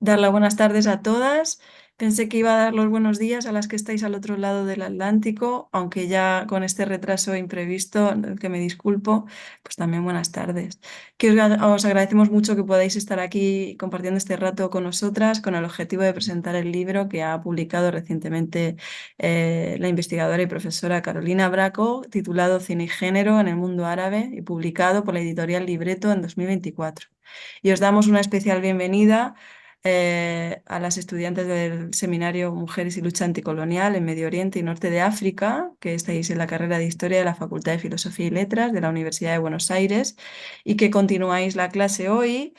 Dar las buenas tardes a todas. Pensé que iba a dar los buenos días a las que estáis al otro lado del Atlántico, aunque ya con este retraso imprevisto, del que me disculpo, pues también buenas tardes. Os agradecemos mucho que podáis estar aquí compartiendo este rato con nosotras con el objetivo de presentar el libro que ha publicado recientemente la investigadora y profesora Carolina Braco, titulado Cine y Género en el Mundo Árabe y publicado por la editorial Libreto en 2024. Y os damos una especial bienvenida a las estudiantes del seminario Mujeres y Lucha Anticolonial en Medio Oriente y Norte de África, que estáis en la carrera de Historia de la Facultad de Filosofía y Letras de la Universidad de Buenos Aires y que continuáis la clase hoy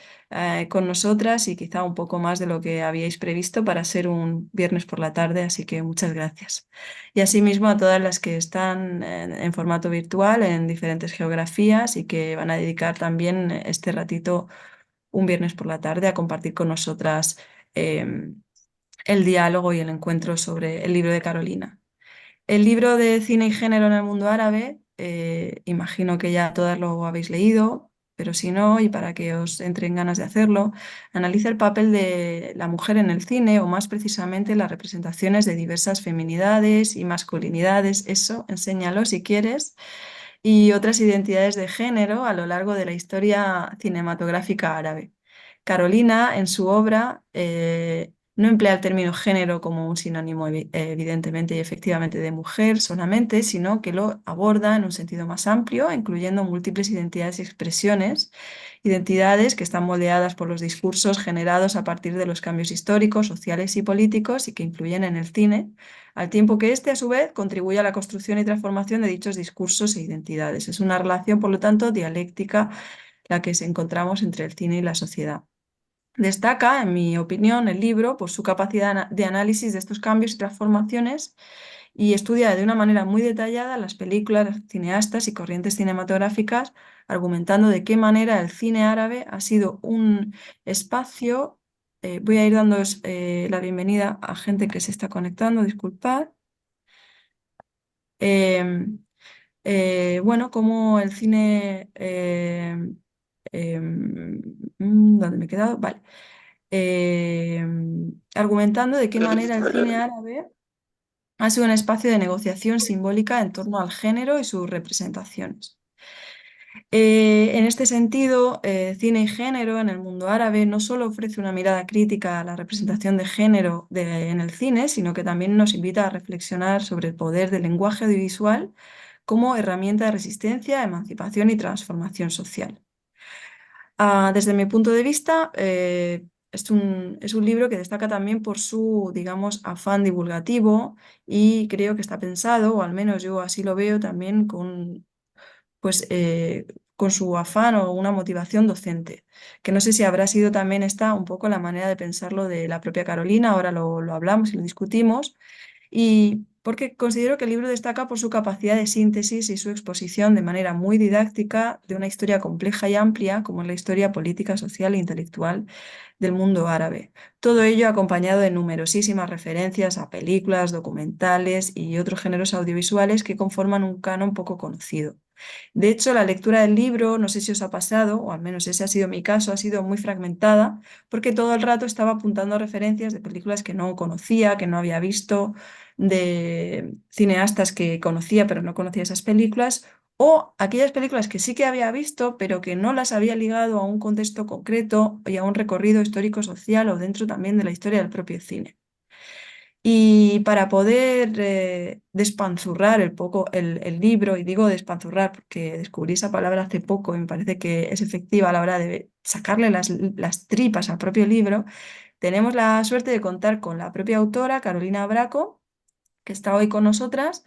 con nosotras y quizá un poco más de lo que habíais previsto para ser un viernes por la tarde, así que muchas gracias. Y asimismo a todas las que están en formato virtual en diferentes geografías y que van a dedicar también este ratito un viernes por la tarde a compartir con nosotras el diálogo y el encuentro sobre el libro de Carolina. El libro de Cine y Género en el Mundo Árabe, imagino que ya todas lo habéis leído, pero si no, y para que os entre en ganas de hacerlo, analiza el papel de la mujer en el cine, o más precisamente las representaciones de diversas feminidades y masculinidades, eso, enséñalo si quieres, y otras identidades de género a lo largo de la historia cinematográfica árabe. Carolina, en su obra, no emplea el término género como un sinónimo evidentemente y efectivamente de mujer solamente, sino que lo aborda en un sentido más amplio, incluyendo múltiples identidades y expresiones, identidades que están moldeadas por los discursos generados a partir de los cambios históricos, sociales y políticos y que influyen en el cine, al tiempo que éste, a su vez, contribuye a la construcción y transformación de dichos discursos e identidades. Es una relación, por lo tanto, dialéctica la que encontramos entre el cine y la sociedad. Destaca, en mi opinión, el libro por su capacidad de análisis de estos cambios y transformaciones y estudia de una manera muy detallada las películas, los cineastas y corrientes cinematográficas, argumentando de qué manera el cine árabe ha sido un espacio. Voy a ir dando la bienvenida a gente que se está conectando, disculpad. Em, bueno, como el cine... ¿dónde me he quedado? Vale. Argumentando de qué manera el cine árabe ha sido un espacio de negociación simbólica en torno al género y sus representaciones. En este sentido, cine y género en el mundo árabe no solo ofrece una mirada crítica a la representación de género en el cine, sino que también nos invita a reflexionar sobre el poder del lenguaje audiovisual como herramienta de resistencia, emancipación y transformación social. Desde mi punto de vista, es un libro que destaca también por su, digamos, afán divulgativo y creo que está pensado, o al menos yo así lo veo también pues, con su afán o una motivación docente, que no sé si habrá sido también esta un poco la manera de pensarlo de la propia Carolina, ahora lo hablamos y lo discutimos, y porque considero que el libro destaca por su capacidad de síntesis y su exposición de manera muy didáctica de una historia compleja y amplia como es la historia política, social e intelectual del mundo árabe. Todo ello acompañado de numerosísimas referencias a películas, documentales y otros géneros audiovisuales que conforman un canon poco conocido. De hecho, la lectura del libro, no sé si os ha pasado, o al menos ese ha sido mi caso, ha sido muy fragmentada, porque todo el rato estaba apuntando a referencias de películas que no conocía, que no había visto, de cineastas que conocía pero no conocía esas películas, o aquellas películas que sí que había visto, pero que no las había ligado a un contexto concreto y a un recorrido histórico-social o dentro también de la historia del propio cine. Y para poder despanzurrar el libro, y digo despanzurrar porque descubrí esa palabra hace poco y me parece que es efectiva a la hora de sacarle las tripas al propio libro, tenemos la suerte de contar con la propia autora, Carolina Braco, que está hoy con nosotras,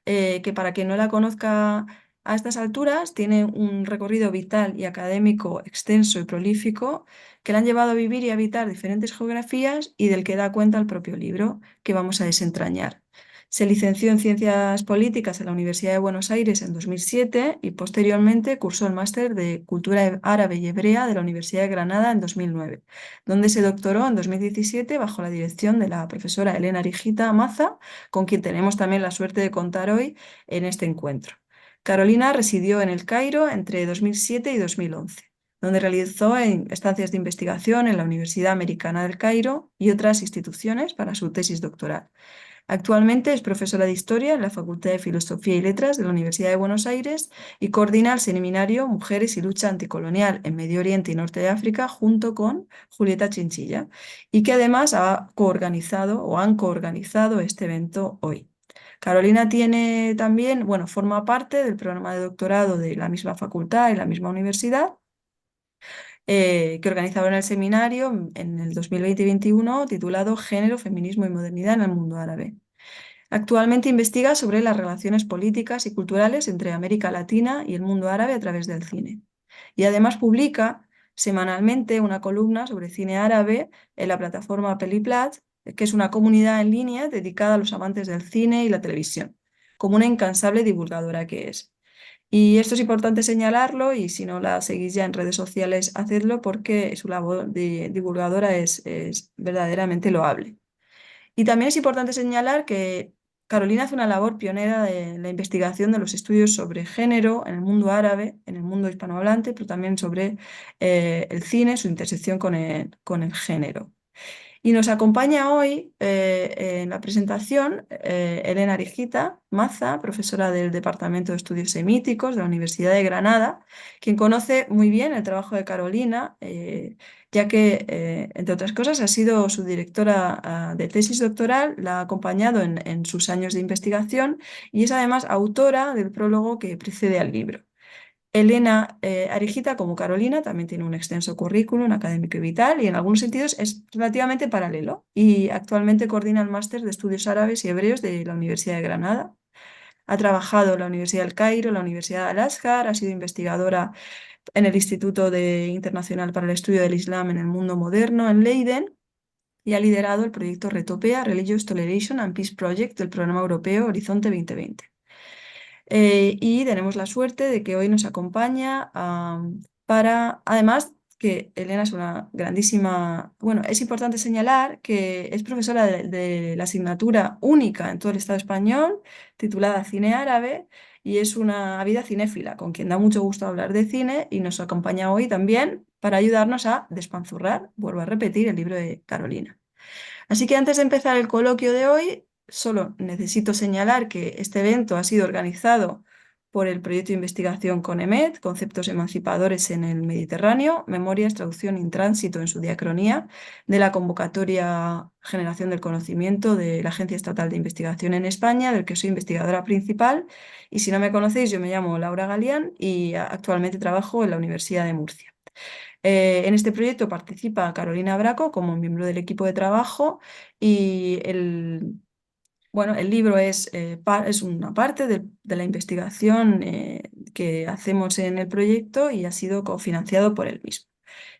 que para quien no la conozca a estas alturas, tiene un recorrido vital y académico extenso y prolífico que la han llevado a vivir y a habitar diferentes geografías y del que da cuenta el propio libro que vamos a desentrañar. Se licenció en Ciencias Políticas en la Universidad de Buenos Aires en 2007 y posteriormente cursó el máster de Cultura Árabe y Hebrea de la Universidad de Granada en 2009, donde se doctoró en 2017 bajo la dirección de la profesora Elena Arigita Maza, con quien tenemos también la suerte de contar hoy en este encuentro. Carolina residió en El Cairo entre 2007 y 2011, donde realizó estancias de investigación en la Universidad Americana del Cairo y otras instituciones para su tesis doctoral. Actualmente es profesora de Historia en la Facultad de Filosofía y Letras de la Universidad de Buenos Aires y coordina el seminario Mujeres y Lucha Anticolonial en Medio Oriente y Norte de África junto con Julieta Chinchilla, y que además ha coorganizado o han coorganizado este evento hoy. Carolina tiene también, bueno, forma parte del programa de doctorado de la misma facultad y la misma universidad, que organizaron el seminario en el 2020-2021 titulado Género, Feminismo y Modernidad en el Mundo Árabe. Actualmente investiga sobre las relaciones políticas y culturales entre América Latina y el mundo árabe a través del cine. Y además publica semanalmente una columna sobre cine árabe en la plataforma Peliplat, que es una comunidad en línea dedicada a los amantes del cine y la televisión, como una incansable divulgadora que es. Y esto es importante señalarlo, y si no la seguís ya en redes sociales, hacedlo porque su labor de divulgadora es verdaderamente loable. Y también es importante señalar que Carolina hace una labor pionera de la investigación de los estudios sobre género en el mundo árabe, en el mundo hispanohablante, pero también sobre el cine, su intersección con el género. Y nos acompaña hoy en la presentación Elena Arigita Maza, profesora del Departamento de Estudios Semíticos de la Universidad de Granada, quien conoce muy bien el trabajo de Carolina, ya que, entre otras cosas, ha sido su directora de tesis doctoral, la ha acompañado en sus años de investigación y es además autora del prólogo que precede al libro. Elena Arigita, como Carolina, también tiene un extenso currículum académico y vital, y en algunos sentidos es relativamente paralelo, y actualmente coordina el máster de Estudios Árabes y Hebreos de la Universidad de Granada. Ha trabajado en la Universidad del Cairo, la Universidad de Al-Azhar, ha sido investigadora en el Internacional para el Estudio del Islam en el Mundo Moderno en Leiden, y ha liderado el proyecto Retopia Religious Toleration and Peace Project del programa europeo Horizonte 2020. Y tenemos la suerte de que hoy nos acompaña para, además, que Elena es una grandísima, bueno, es importante señalar que es profesora de la asignatura única en todo el Estado español, titulada Cine Árabe, y es una ávida cinéfila, con quien da mucho gusto hablar de cine, y nos acompaña hoy también para ayudarnos a despanzurrar, vuelvo a repetir, el libro de Carolina. Así que antes de empezar el coloquio de hoy, solo necesito señalar que este evento ha sido organizado por el proyecto de investigación CONEMET, Conceptos Emancipadores en el Mediterráneo, Memorias, Traducción y Tránsito en su diacronía, de la convocatoria Generación del Conocimiento de la Agencia Estatal de Investigación en España, del que soy investigadora principal. Y si no me conocéis, yo me llamo Laura Galián y actualmente trabajo en la Universidad de Murcia. En este proyecto participa Carolina Braco como miembro del equipo de trabajo, y bueno, el libro es una parte de la investigación que hacemos en el proyecto y ha sido cofinanciado por él mismo.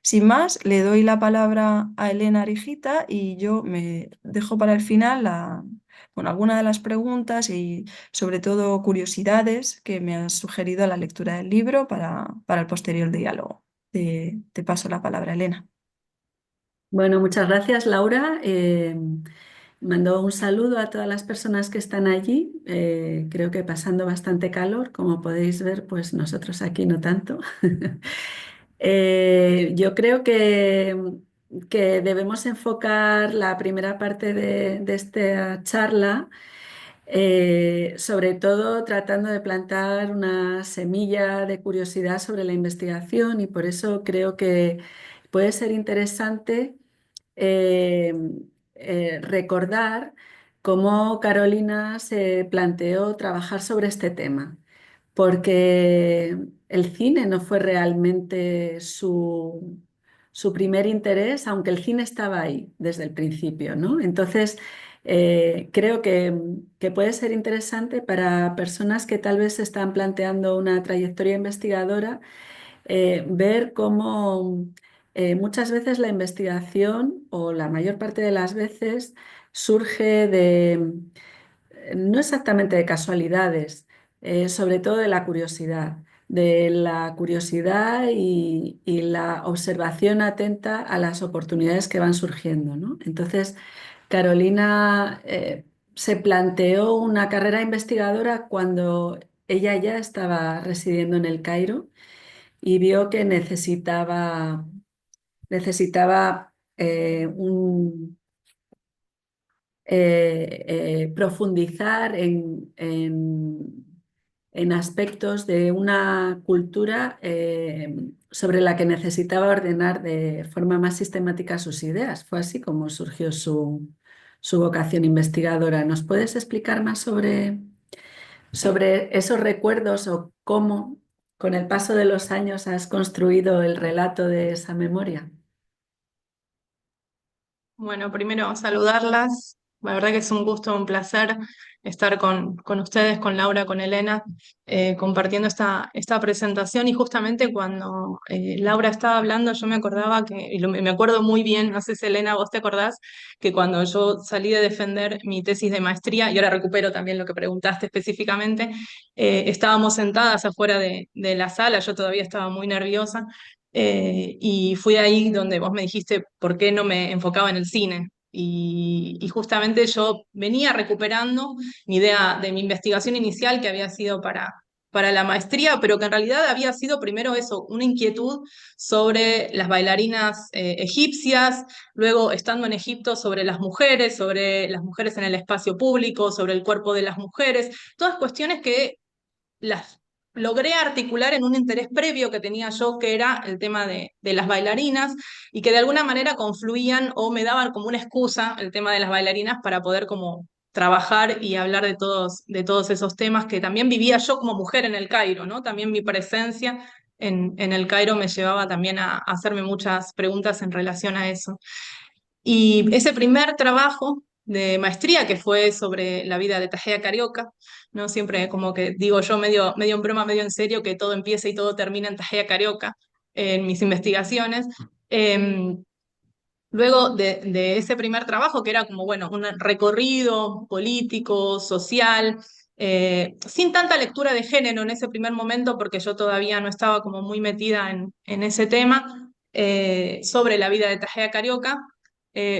Sin más, le doy la palabra a Elena Arigita y yo me dejo para el final bueno, algunas de las preguntas y sobre todo curiosidades que me has sugerido a la lectura del libro para el posterior diálogo. Te paso la palabra, Elena. Bueno, muchas gracias, Laura. Mando un saludo a todas las personas que están allí. Creo que pasando bastante calor, como podéis ver, pues nosotros aquí no tanto. Yo creo que debemos enfocar la primera parte de esta charla, sobre todo tratando de plantar una semilla de curiosidad sobre la investigación, y por eso creo que puede ser interesante eh, recordar cómo Carolina se planteó trabajar sobre este tema, porque el cine no fue realmente su primer interés, aunque el cine estaba ahí desde el principio, ¿no? Entonces, creo que puede ser interesante para personas que tal vez se están planteando una trayectoria investigadora, ver cómo muchas veces la investigación, o la mayor parte de las veces, surge no exactamente de casualidades, sobre todo de la curiosidad y la observación atenta a las oportunidades que van surgiendo, ¿no? Entonces, Carolina se planteó una carrera investigadora cuando ella ya estaba residiendo en el Cairo, y vio que necesitaba profundizar en aspectos de una cultura sobre la que necesitaba ordenar de forma más sistemática sus ideas. Fue así como surgió su vocación investigadora. ¿Nos puedes explicar más sobre esos recuerdos o cómo, con el paso de los años, has construido el relato de esa memoria? Bueno, primero saludarlas. La verdad que es un gusto, un placer estar con ustedes, con Laura, con Elena, compartiendo esta presentación. Y justamente cuando Laura estaba hablando, yo me acordaba me acuerdo muy bien, no sé si Elena, vos te acordás, que cuando yo salí de defender mi tesis de maestría, y ahora recupero también lo que preguntaste específicamente, estábamos sentadas afuera de la sala, yo todavía estaba muy nerviosa. Y fui ahí donde vos me dijiste por qué no me enfocaba en el cine. Y justamente yo venía recuperando mi idea de mi investigación inicial que había sido para la maestría, pero que en realidad había sido primero eso, una inquietud sobre las bailarinas egipcias, luego estando en Egipto sobre las mujeres en el espacio público, sobre el cuerpo de las mujeres, todas cuestiones que las logré articular en un interés previo que tenía yo, que era el tema de las bailarinas, y que de alguna manera confluían o me daban como una excusa el tema de las bailarinas para poder como trabajar y hablar de todos esos temas que también vivía yo como mujer en el Cairo, ¿no? También mi presencia en el Cairo me llevaba también a hacerme muchas preguntas en relación a eso. Y ese primer trabajo de maestría, que fue sobre la vida de Tajea Carioca, ¿no? Siempre como que digo yo medio en broma, medio en serio, que todo empieza y todo termina en Tajea Carioca, en mis investigaciones. Em, Luego de ese primer trabajo, que era como, bueno, un recorrido político, social, sin tanta lectura de género en ese primer momento, porque yo todavía no estaba como muy metida en ese tema, sobre la vida de Tajea Carioca,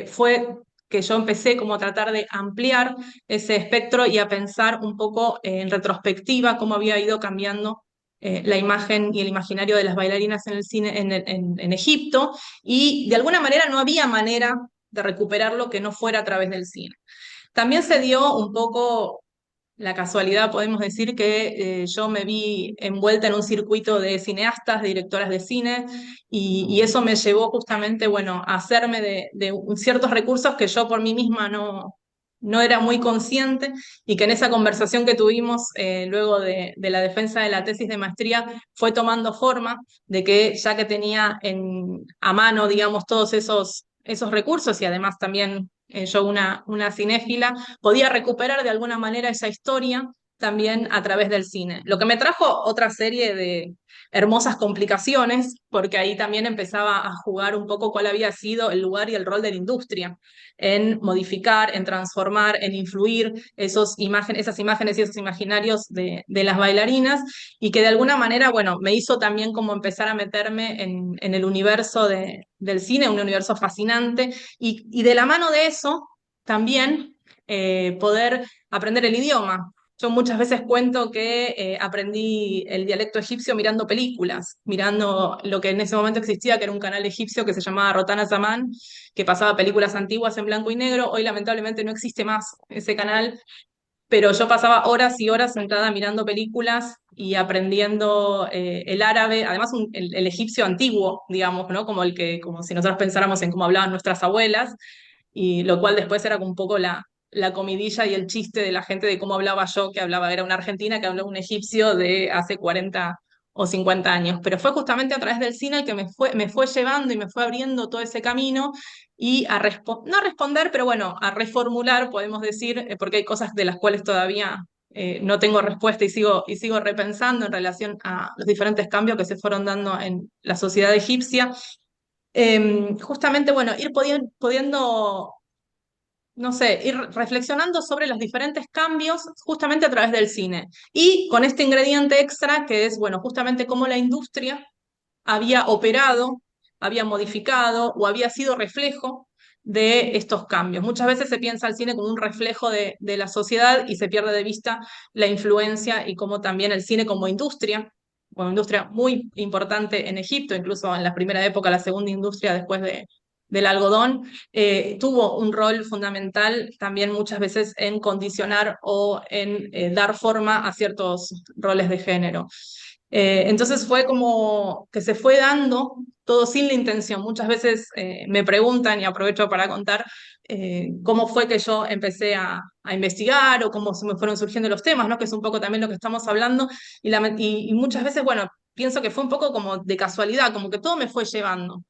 fue que yo empecé como a tratar de ampliar ese espectro y a pensar un poco en retrospectiva cómo había ido cambiando la imagen y el imaginario de las bailarinas en el cine en Egipto, y de alguna manera no había manera de recuperarlo que no fuera a través del cine. También se dio un poco la casualidad, podemos decir, que yo me vi envuelta en un circuito de cineastas, de directoras de cine, y eso me llevó justamente, bueno, a hacerme de ciertos recursos que yo por mí misma no era muy consciente, y que en esa conversación que tuvimos luego de la defensa de la tesis de maestría fue tomando forma de que ya que tenía a mano, digamos, todos esos recursos, y además también yo una cinéfila, podía recuperar de alguna manera esa historia también a través del cine. Lo que me trajo otra serie de hermosas complicaciones, porque ahí también empezaba a jugar un poco cuál había sido el lugar y el rol de la industria en modificar, en transformar, en influir esas imágenes y esos imaginarios de las bailarinas, y que de alguna manera, bueno, me hizo también como empezar a meterme en el universo del cine, un universo fascinante, y de la mano de eso también poder aprender el idioma. Yo muchas veces cuento que aprendí el dialecto egipcio mirando películas, mirando lo que en ese momento existía, que era un canal egipcio que se llamaba Rotana Zaman, que pasaba películas antiguas en blanco y negro. Hoy lamentablemente no existe más ese canal, pero yo pasaba horas y horas sentada mirando películas y aprendiendo el árabe, además el egipcio antiguo, digamos, ¿no? Como si nosotros pensáramos en cómo hablaban nuestras abuelas, y lo cual después era como un poco la comidilla y el chiste de la gente de cómo hablaba yo, que hablaba, era una argentina que hablaba un egipcio de hace 40 o 50 años. Pero fue justamente a través del cine el que me fue llevando y me fue abriendo todo ese camino, y no a responder, pero bueno, a reformular, podemos decir, porque hay cosas de las cuales todavía no tengo respuesta, y sigo repensando en relación a los diferentes cambios que se fueron dando en la sociedad egipcia. Justamente, bueno, ir pudiendo, no sé, ir reflexionando sobre los diferentes cambios justamente a través del cine. Y con este ingrediente extra que es, bueno, justamente cómo la industria había operado, había modificado o había sido reflejo de estos cambios. Muchas veces se piensa el cine como un reflejo de la sociedad y se pierde de vista la influencia y cómo también el cine como industria bueno, industria muy importante en Egipto, incluso en la primera época, la segunda industria después del algodón, tuvo un rol fundamental también muchas veces en condicionar o en dar forma a ciertos roles de género. Entonces fue como que se fue dando todo sin la intención. Muchas veces me preguntan, y aprovecho para contar, cómo fue que yo empecé a investigar o cómo se me fueron surgiendo los temas, ¿no? Que es un poco también lo que estamos hablando. Y muchas veces, bueno, pienso que fue un poco como de casualidad, como que todo me fue llevando.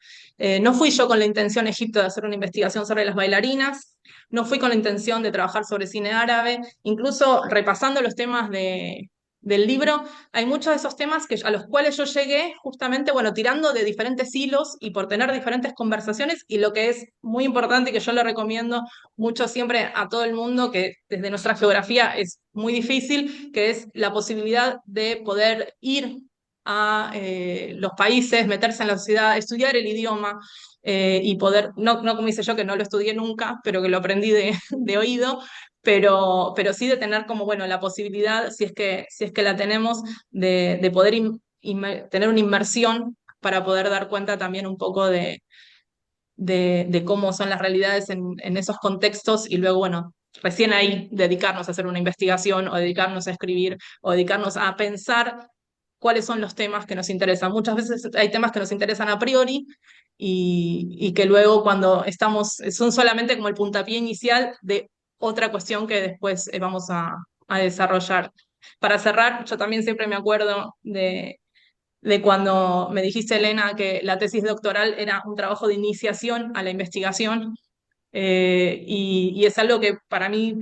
No fui yo con la intención, Egipto, de hacer una investigación sobre las bailarinas, no fui con la intención de trabajar sobre cine árabe, incluso repasando los temas del libro, hay muchos de esos temas a los cuales yo llegué justamente, bueno, tirando de diferentes hilos y por tener diferentes conversaciones, y lo que es muy importante y que yo le recomiendo mucho siempre a todo el mundo, que desde nuestra geografía es muy difícil, que es la posibilidad de poder ir a los países, meterse en la sociedad, estudiar el idioma y poder, no como hice yo, que no lo estudié nunca, pero que lo aprendí de oído, pero sí de tener como, bueno, la posibilidad, si es que la tenemos, de poder tener una inmersión para poder dar cuenta también un poco de cómo son las realidades en esos contextos y luego, bueno, recién ahí dedicarnos a hacer una investigación o dedicarnos a escribir o dedicarnos a pensar cuáles son los temas que nos interesan. Muchas veces hay temas que nos interesan a priori y que luego cuando estamos, son solamente como el puntapié inicial de otra cuestión que después vamos a desarrollar. Para cerrar, yo también siempre me acuerdo de cuando me dijiste, Elena, que la tesis doctoral era un trabajo de iniciación a la investigación, y es algo que para mí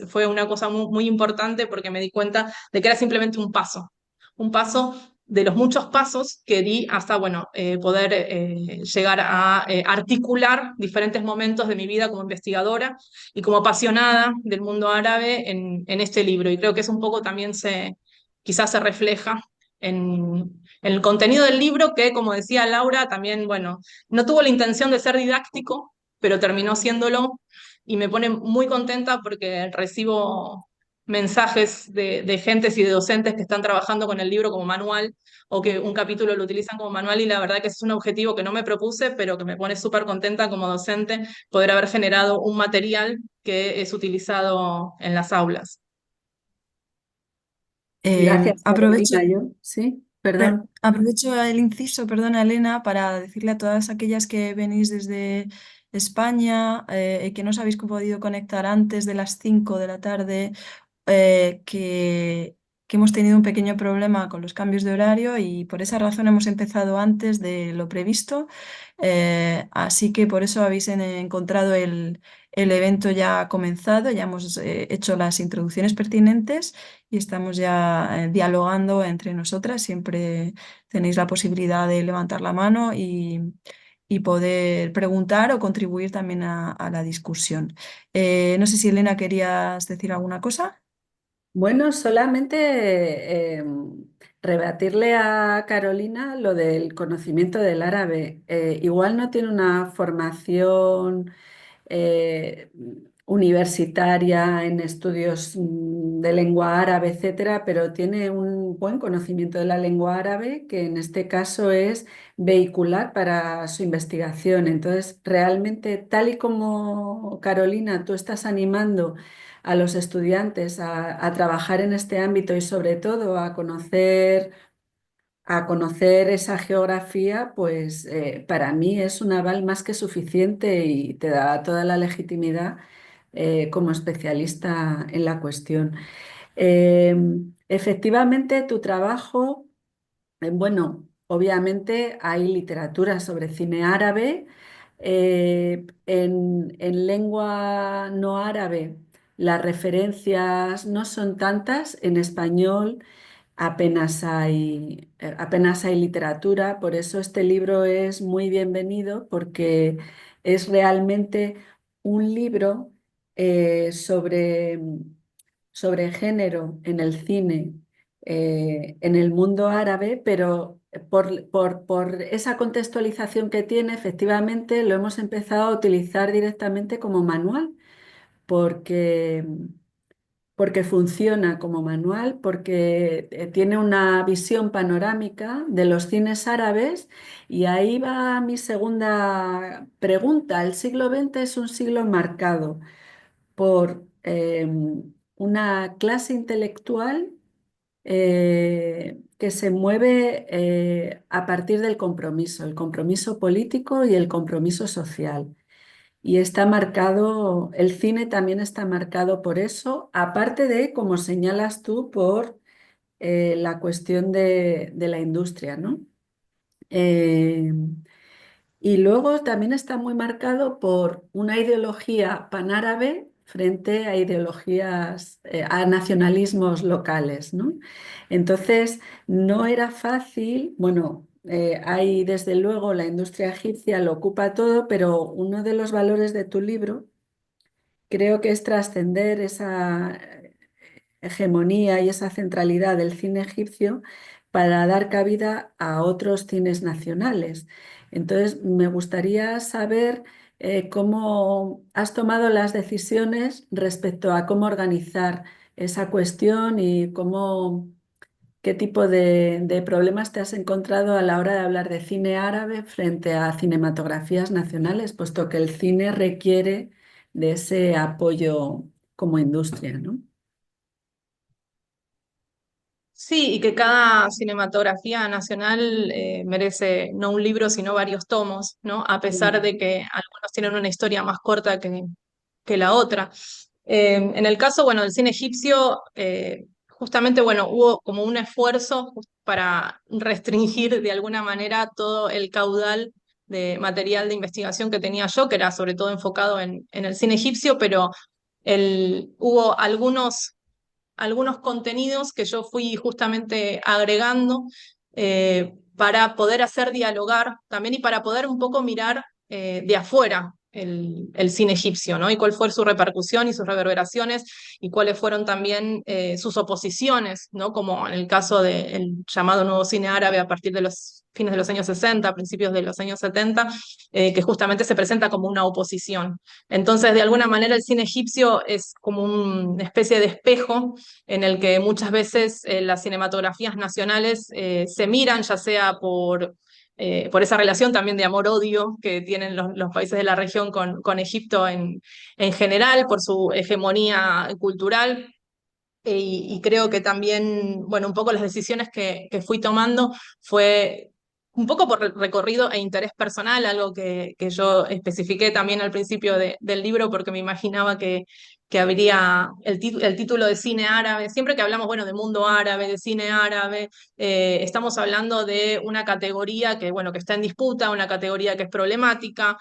fue una cosa muy, muy importante porque me di cuenta de que era simplemente un paso de los muchos pasos que di hasta, bueno, poder llegar a articular diferentes momentos de mi vida como investigadora y como apasionada del mundo árabe en este libro. Y creo que eso un poco también quizás se refleja en el contenido del libro, que como decía Laura, también, bueno, no tuvo la intención de ser didáctico, pero terminó siéndolo y me pone muy contenta porque recibo mensajes de gentes y de docentes que están trabajando con el libro como manual o que un capítulo lo utilizan como manual y la verdad que es un objetivo que no me propuse, pero que me pone súper contenta como docente poder haber generado un material que es utilizado en las aulas. Gracias, Aprovecho, Carolina. Yo, sí, perdón. aprovecho el inciso, perdona Elena, para decirle a todas aquellas que venís desde España y que no os habéis podido conectar antes de las 5 de la tarde, que hemos tenido un pequeño problema con los cambios de horario y por esa razón hemos empezado antes de lo previsto. Así que por eso habéis encontrado el evento ya comenzado, ya hemos hecho las introducciones pertinentes y estamos ya dialogando entre nosotras. Siempre tenéis la posibilidad de levantar la mano y poder preguntar o contribuir también a la discusión. No sé si Elena querías decir alguna cosa. Bueno, solamente rebatirle a Carolina lo del conocimiento del árabe. Igual no tiene una formación eh, universitaria en estudios de lengua árabe, etcétera, pero tiene un buen conocimiento de la lengua árabe que en este caso es vehicular para su investigación. Entonces, realmente, tal y como Carolina, tú estás animando a los estudiantes a trabajar en este ámbito y sobre todo a conocer esa geografía, pues para mí es un aval más que suficiente y te da toda la legitimidad como especialista en la cuestión. Eh, Efectivamente, tu trabajo, bueno, obviamente hay literatura sobre cine árabe. En lengua no árabe las referencias no son tantas. En español apenas hay literatura, por eso este libro es muy bienvenido porque es realmente un libro sobre, sobre género en el cine, en el mundo árabe, pero por esa contextualización que tiene, efectivamente lo hemos empezado a utilizar directamente como manual, porque porque funciona como manual, porque tiene una visión panorámica de los cines árabes y ahí va mi segunda pregunta. El siglo XX es un siglo marcado por una clase intelectual que se mueve a partir del compromiso, el compromiso político y el compromiso social. Y está marcado, el cine también está marcado por eso, aparte de, como señalas tú, por la cuestión de la industria, ¿no? Eh, y luego también está muy marcado por una ideología panárabe frente a ideologías, a nacionalismos locales, ¿no? Entonces, no era fácil, bueno, hay desde luego la industria egipcia lo ocupa todo, pero uno de los valores de tu libro creo que es trascender esa hegemonía y esa centralidad del cine egipcio para dar cabida a otros cines nacionales. Entonces, me gustaría saber cómo has tomado las decisiones respecto a cómo organizar esa cuestión y qué tipo de problemas te has encontrado a la hora de hablar de cine árabe frente a cinematografías nacionales, puesto que el cine requiere de ese apoyo como industria, ¿no? Sí, y que cada cinematografía nacional merece no un libro, sino varios tomos, ¿no? A pesar Mm. de que algunos tienen una historia más corta que la otra. En el caso, bueno, del cine egipcio, justamente, bueno, hubo como un esfuerzo para restringir de alguna manera todo el caudal de material de investigación que tenía yo, que era sobre todo enfocado en el cine egipcio, pero hubo algunos contenidos que yo fui justamente agregando para poder hacer dialogar también y para poder un poco mirar de afuera el cine egipcio, ¿no? Y cuál fue su repercusión y sus reverberaciones y cuáles fueron también sus oposiciones, ¿no? Como en el caso del llamado nuevo cine árabe a partir de los fines de los años 60, principios de los años 70, que justamente se presenta como una oposición. Entonces, de alguna manera, el cine egipcio es como una especie de espejo en el que muchas veces las cinematografías nacionales se miran, ya sea por esa relación también de amor-odio que tienen los países de la región con Egipto en general, por su hegemonía cultural. Y creo que también, bueno, un poco las decisiones que fui tomando fue un poco por recorrido e interés personal, algo que yo especifiqué también al principio del libro porque me imaginaba que habría el título de cine árabe. Siempre que hablamos, bueno, de mundo árabe, de cine árabe, estamos hablando de una categoría que, bueno, que está en disputa, una categoría que es problemática,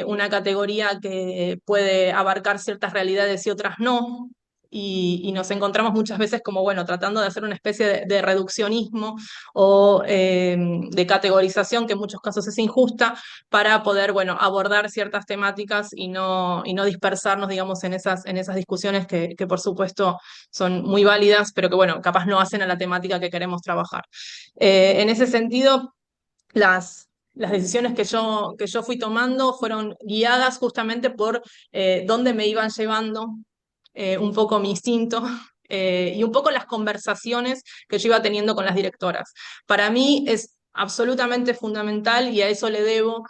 una categoría que puede abarcar ciertas realidades y otras no. Y nos encontramos muchas veces como, bueno, tratando de hacer una especie de reduccionismo o de categorización, que en muchos casos es injusta, para poder, bueno, abordar ciertas temáticas y no dispersarnos, digamos, en esas discusiones que por supuesto son muy válidas, pero que, bueno, capaz no hacen a la temática que queremos trabajar. En ese sentido, las decisiones que yo fui tomando fueron guiadas justamente por dónde me iban llevando un poco mi instinto y un poco las conversaciones que yo iba teniendo con las directoras. Para mí es absolutamente fundamental y a eso le debo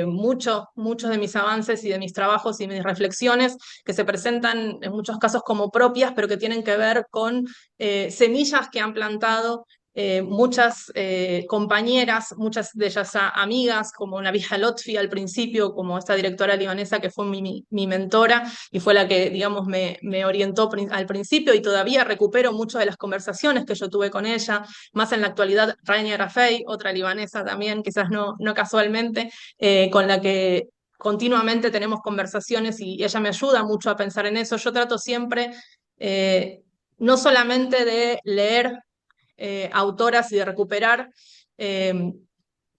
muchos de mis avances y de mis trabajos y mis reflexiones que se presentan en muchos casos como propias, pero que tienen que ver con semillas que han plantado muchas compañeras, muchas de ellas amigas, como Nabila Lotfi al principio, como esta directora libanesa que fue mi mentora y fue la que, digamos, me orientó al principio y todavía recupero muchas de las conversaciones que yo tuve con ella, más en la actualidad Rania Rafei, otra libanesa también, quizás no casualmente, con la que continuamente tenemos conversaciones y ella me ayuda mucho a pensar en eso. Yo trato siempre no solamente de leer autoras y de recuperar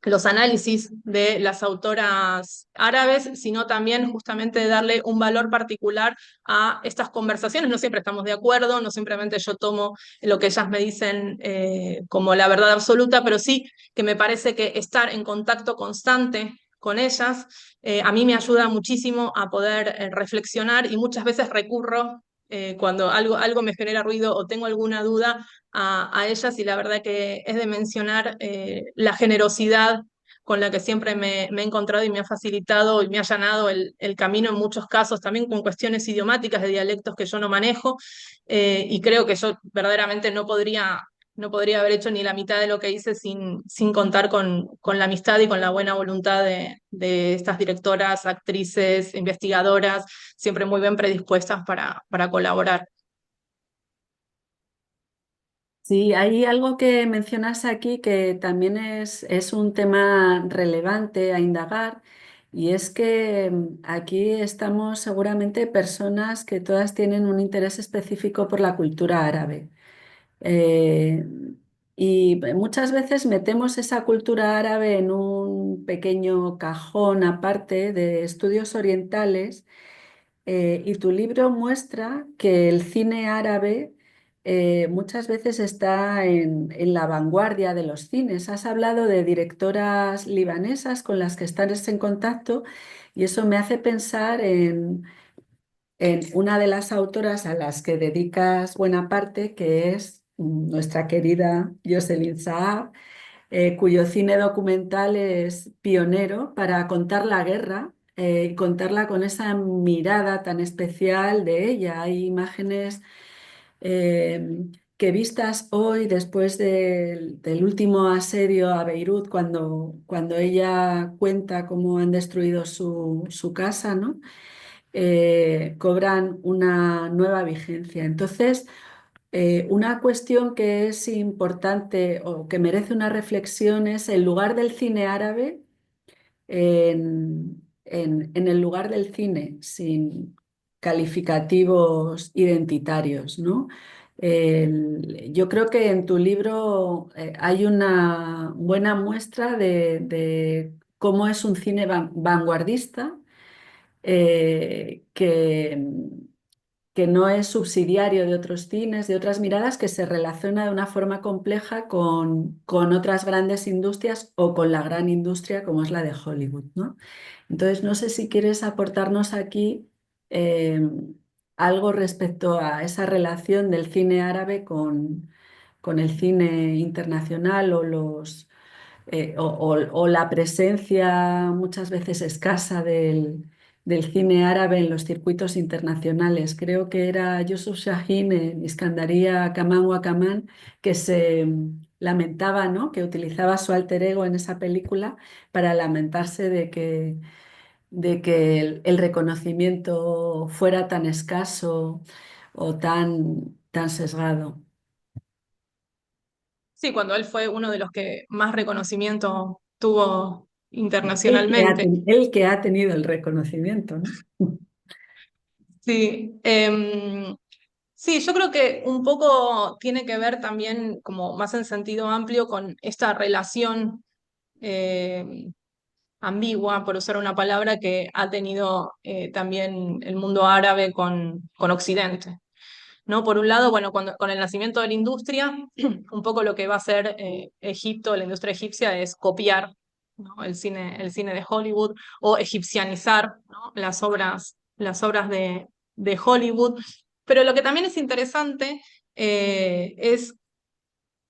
los análisis de las autoras árabes, sino también justamente de darle un valor particular a estas conversaciones. No siempre estamos de acuerdo, no simplemente yo tomo lo que ellas me dicen como la verdad absoluta, pero sí que me parece que estar en contacto constante con ellas a mí me ayuda muchísimo a poder reflexionar y muchas veces recurro cuando algo me genera ruido o tengo alguna duda a ellas, y la verdad que es de mencionar la generosidad con la que siempre me he encontrado y me ha facilitado y me ha allanado el camino en muchos casos, también con cuestiones idiomáticas de dialectos que yo no manejo, y creo que yo verdaderamente no podría haber hecho ni la mitad de lo que hice sin contar con la amistad y con la buena voluntad de estas directoras, actrices, investigadoras, siempre muy bien predispuestas para colaborar. Sí, hay algo que mencionas aquí que también es un tema relevante a indagar, y es que aquí estamos seguramente personas que todas tienen un interés específico por la cultura árabe. Eh, y muchas veces metemos esa cultura árabe en un pequeño cajón aparte de estudios orientales, y tu libro muestra que el cine árabe muchas veces está en la vanguardia de los cines. Has hablado de directoras libanesas con las que estás en contacto, y eso me hace pensar en una de las autoras a las que dedicas buena parte, que es nuestra querida Jocelyn Saab, cuyo cine documental es pionero para contar la guerra, y contarla con esa mirada tan especial de ella. Hay imágenes que, vistas hoy, después del último asedio a Beirut, cuando ella cuenta cómo han destruido su casa, ¿no? Cobran una nueva vigencia. Entonces, una cuestión que es importante o que merece una reflexión es el lugar del cine árabe en el lugar del cine, sin calificativos identitarios, ¿no? Yo creo que en tu libro hay una buena muestra de cómo es un cine vanguardista, que no es subsidiario de otros cines, de otras miradas, que se relaciona de una forma compleja con otras grandes industrias o con la gran industria como es la de Hollywood, ¿no? Entonces, no sé si quieres aportarnos aquí eh, algo respecto a esa relación del cine árabe con el cine internacional, o la presencia muchas veces escasa del cine árabe en los circuitos internacionales. Creo que era Yusuf Shahin en Iskandaría Kaman wa Kaman, que se lamentaba, ¿no? Que utilizaba su alter ego en esa película para lamentarse de que el reconocimiento fuera tan escaso o tan sesgado. Sí, cuando él fue uno de los que más reconocimiento tuvo El internacionalmente. el que ha tenido el reconocimiento, ¿no? Sí, sí, yo creo que un poco tiene que ver también, como más en sentido amplio, con esta relación eh, ambigua, por usar una palabra, que ha tenido también el mundo árabe con Occidente. ¿No? Por un lado, bueno, con el nacimiento de la industria, un poco lo que va a hacer Egipto, la industria egipcia, es copiar, ¿no? el cine de Hollywood, o egipcianizar, ¿no? las obras de Hollywood. Pero lo que también es interesante es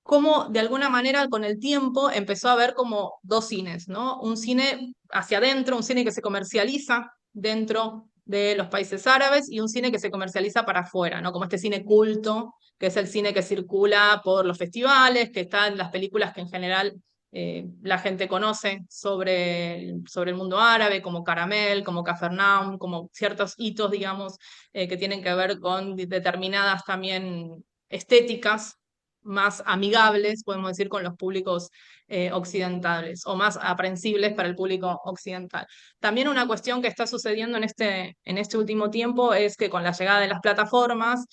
cómo de alguna manera con el tiempo empezó a haber como dos cines, ¿no? Un cine hacia adentro, un cine que se comercializa dentro de los países árabes, y un cine que se comercializa para afuera, ¿no? Como este cine culto, que es el cine que circula por los festivales, que está en las películas que en general la gente conoce sobre el mundo árabe, como Caramel, como Cafarnaum, como ciertos hitos, digamos, que tienen que ver con determinadas también estéticas más amigables, podemos decir, con los públicos occidentales, o más aprensibles para el público occidental. También una cuestión que está sucediendo en este último tiempo es que con la llegada de las plataformas,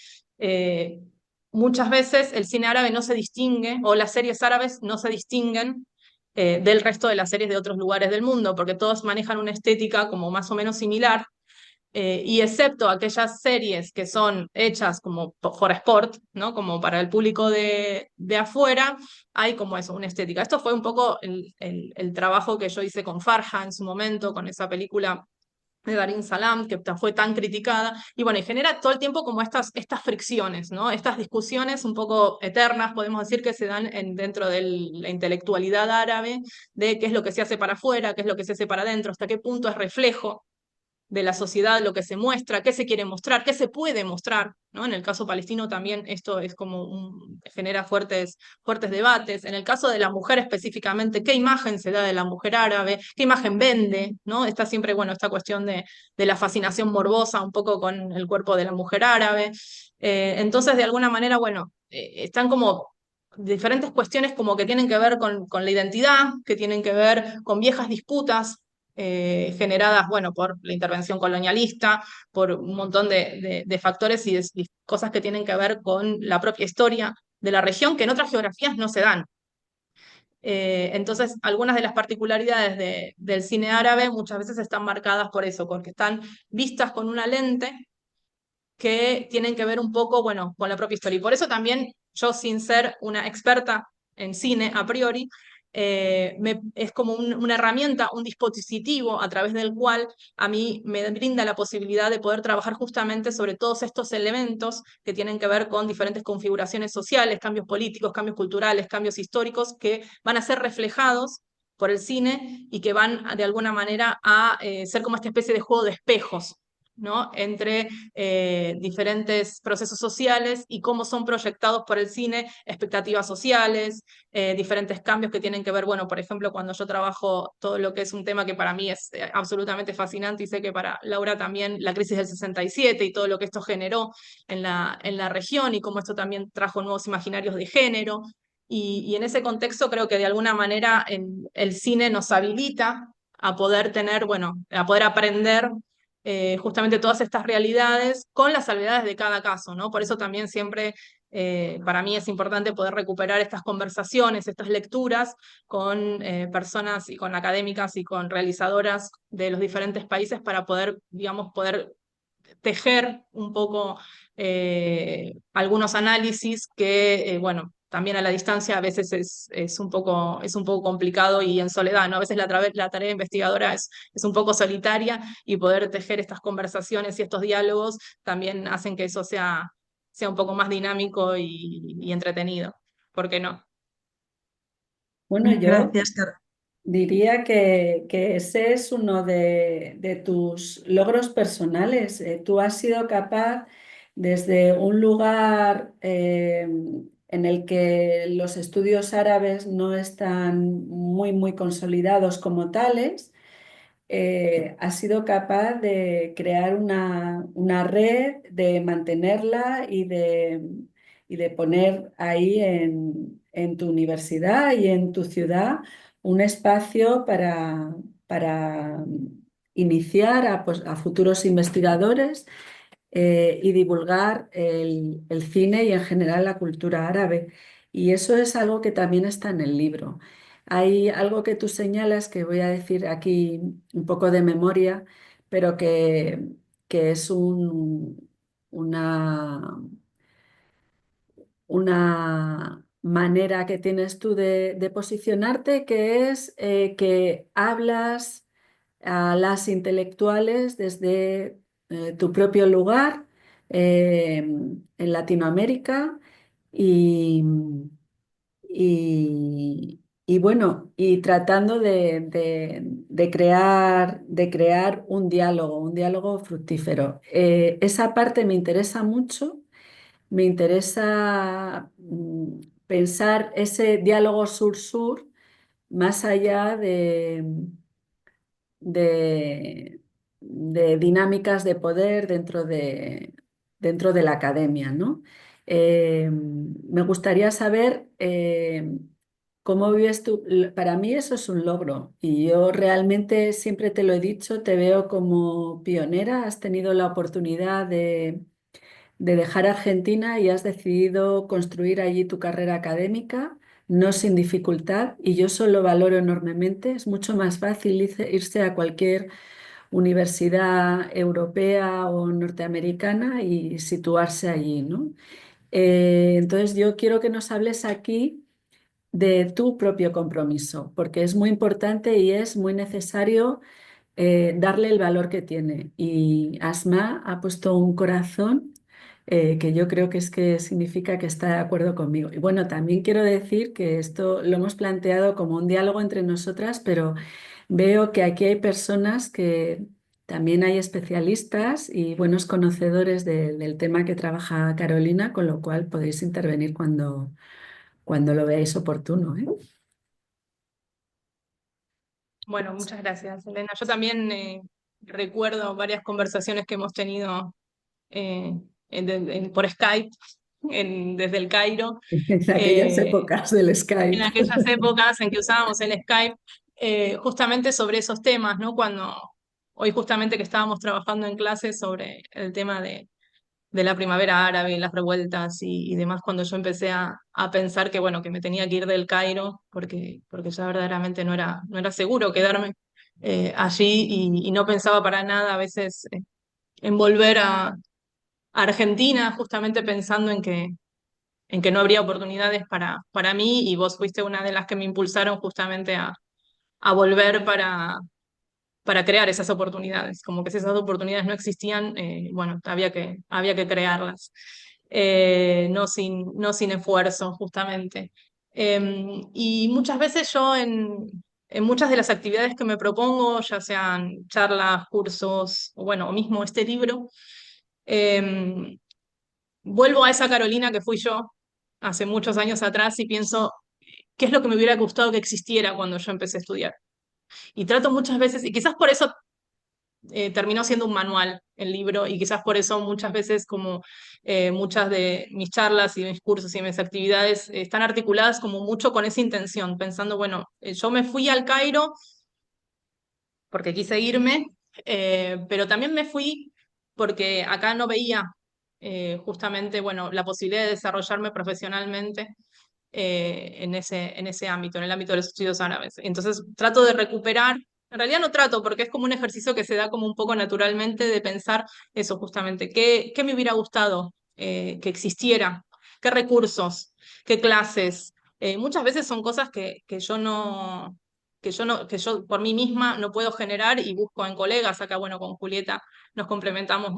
muchas veces el cine árabe no se distingue, o las series árabes no se distinguen del resto de las series de otros lugares del mundo, porque todos manejan una estética como más o menos similar, y excepto aquellas series que son hechas como for sport, ¿no? Como para el público de afuera, hay como eso, una estética. Esto fue un poco el trabajo que yo hice con Farha en su momento, con esa película de Darin Salam, que fue tan criticada, y bueno, y genera todo el tiempo como estas fricciones, ¿no? Estas discusiones un poco eternas, podemos decir, que se dan dentro de la intelectualidad árabe, de qué es lo que se hace para afuera, qué es lo que se hace para adentro, hasta qué punto es reflejo de la sociedad lo que se muestra, qué se quiere mostrar, qué se puede mostrar, ¿no? En el caso palestino también esto es como genera fuertes debates. En el caso de la mujer específicamente, ¿qué imagen se da de la mujer árabe? ¿Qué imagen vende? ¿No? Está siempre, bueno, esta cuestión de la fascinación morbosa un poco con el cuerpo de la mujer árabe. Entonces, de alguna manera, bueno, están como diferentes cuestiones como que tienen que ver con la identidad, que tienen que ver con viejas disputas generadas, bueno, por la intervención colonialista, por un montón de factores y de cosas que tienen que ver con la propia historia de la región, que en otras geografías no se dan. Entonces, algunas de las particularidades del cine árabe muchas veces están marcadas por eso, porque están vistas con una lente que tienen que ver un poco, bueno, con la propia historia. Y por eso también yo, sin ser una experta en cine a priori, es como una herramienta, un dispositivo a través del cual a mí me brinda la posibilidad de poder trabajar justamente sobre todos estos elementos que tienen que ver con diferentes configuraciones sociales, cambios políticos, cambios culturales, cambios históricos, que van a ser reflejados por el cine y que van de alguna manera a ser como esta especie de juego de espejos, ¿no? Entre diferentes procesos sociales y cómo son proyectados por el cine, expectativas sociales, diferentes cambios que tienen que ver, bueno, por ejemplo, cuando yo trabajo todo lo que es un tema que para mí es absolutamente fascinante y sé que para Laura también, la crisis del 67 y todo lo que esto generó en la región y cómo esto también trajo nuevos imaginarios de género. Y en ese contexto creo que de alguna manera el cine nos habilita a poder tener, bueno, a poder aprender justamente todas estas realidades con las salvedades de cada caso, ¿no? Por eso también siempre para mí es importante poder recuperar estas conversaciones, estas lecturas con personas y con académicas y con realizadoras de los diferentes países para poder, digamos, poder tejer un poco algunos análisis que, bueno, también a la distancia a veces es un poco complicado y en soledad, ¿no? A veces la tarea investigadora es un poco solitaria y poder tejer estas conversaciones y estos diálogos también hacen que eso sea un poco más dinámico y entretenido. ¿Por qué no? Bueno, yo Gracias, Carlos. diría que ese es uno de tus logros personales. Tú has sido capaz, desde un lugar en el que los estudios árabes no están muy consolidados como tales, has sido capaz de crear una red, de mantenerla y de poner ahí en tu universidad y en tu ciudad un espacio para iniciar a futuros investigadores y divulgar el cine y en general la cultura árabe. Y eso es algo que también está en el libro. Hay algo que tú señalas que voy a decir aquí un poco de memoria, pero que es una, una manera que tienes tú de posicionarte, que es que hablas a las intelectuales desde tu propio lugar en Latinoamérica y, y bueno, y tratando de crear un diálogo fructífero. Esa parte me interesa mucho, me interesa pensar ese diálogo sur-sur más allá de dinámicas de poder dentro de la academia, ¿no? Me gustaría saber cómo vives tú. Para mí eso es un logro y yo realmente siempre te lo he dicho, te veo como pionera, has tenido la oportunidad de dejar Argentina y has decidido construir allí tu carrera académica, no sin dificultad, y yo eso lo valoro enormemente. Es mucho más fácil irse a cualquier universidad europea o norteamericana y situarse allí, ¿no? Entonces yo quiero que nos hables aquí de tu propio compromiso, porque es muy importante y es muy necesario darle el valor que tiene. Y Asma ha puesto un corazón que yo creo que significa que está de acuerdo conmigo. Y bueno, también quiero decir que esto lo hemos planteado como un diálogo entre nosotras, pero veo que aquí hay personas que también hay especialistas y buenos conocedores del tema que trabaja Carolina, con lo cual podéis intervenir cuando lo veáis oportuno, ¿eh? Bueno, muchas gracias, Elena. Yo también recuerdo varias conversaciones que hemos tenido eh, por Skype desde el Cairo, En aquellas eh, épocas del en Skype. aquellas épocas en que usábamos el Skype, justamente sobre esos temas, ¿no? Hoy justamente que estábamos trabajando en clase sobre el tema de la primavera árabe, las revueltas y demás, cuando yo empecé a pensar que, bueno, que me tenía que ir del Cairo, porque ya verdaderamente no era seguro quedarme allí y no pensaba para nada a veces en volver a Argentina, justamente pensando en que no habría oportunidades para mí, y vos fuiste una de las que me impulsaron justamente a volver para crear esas oportunidades, como que si esas oportunidades no existían, bueno, había que crearlas, no sin esfuerzo, justamente. Y muchas veces yo en muchas de las actividades que me propongo, ya sean charlas, cursos, o bueno, o mismo este libro, em, vuelvo a esa Carolina que fui yo hace muchos años atrás y pienso, ¿qué es lo que me hubiera gustado que existiera cuando yo empecé a estudiar? Y trato muchas veces, y quizás por eso terminó siendo un manual el libro, y quizás por eso muchas veces como muchas de mis charlas y mis cursos y mis actividades están articuladas como mucho con esa intención, pensando, bueno, yo me fui al Cairo porque quise irme, pero también me fui porque acá no veía justamente, bueno, la posibilidad de desarrollarme profesionalmente en ese ámbito, en el ámbito de los estudios árabes. Entonces trato de recuperar, en realidad no trato, porque es como un ejercicio que se da como un poco naturalmente de pensar eso justamente, qué me hubiera gustado que existiera, qué recursos, qué clases. Muchas veces son cosas que yo por mí misma no puedo generar y busco en colegas. Acá, bueno, con Julieta nos complementamos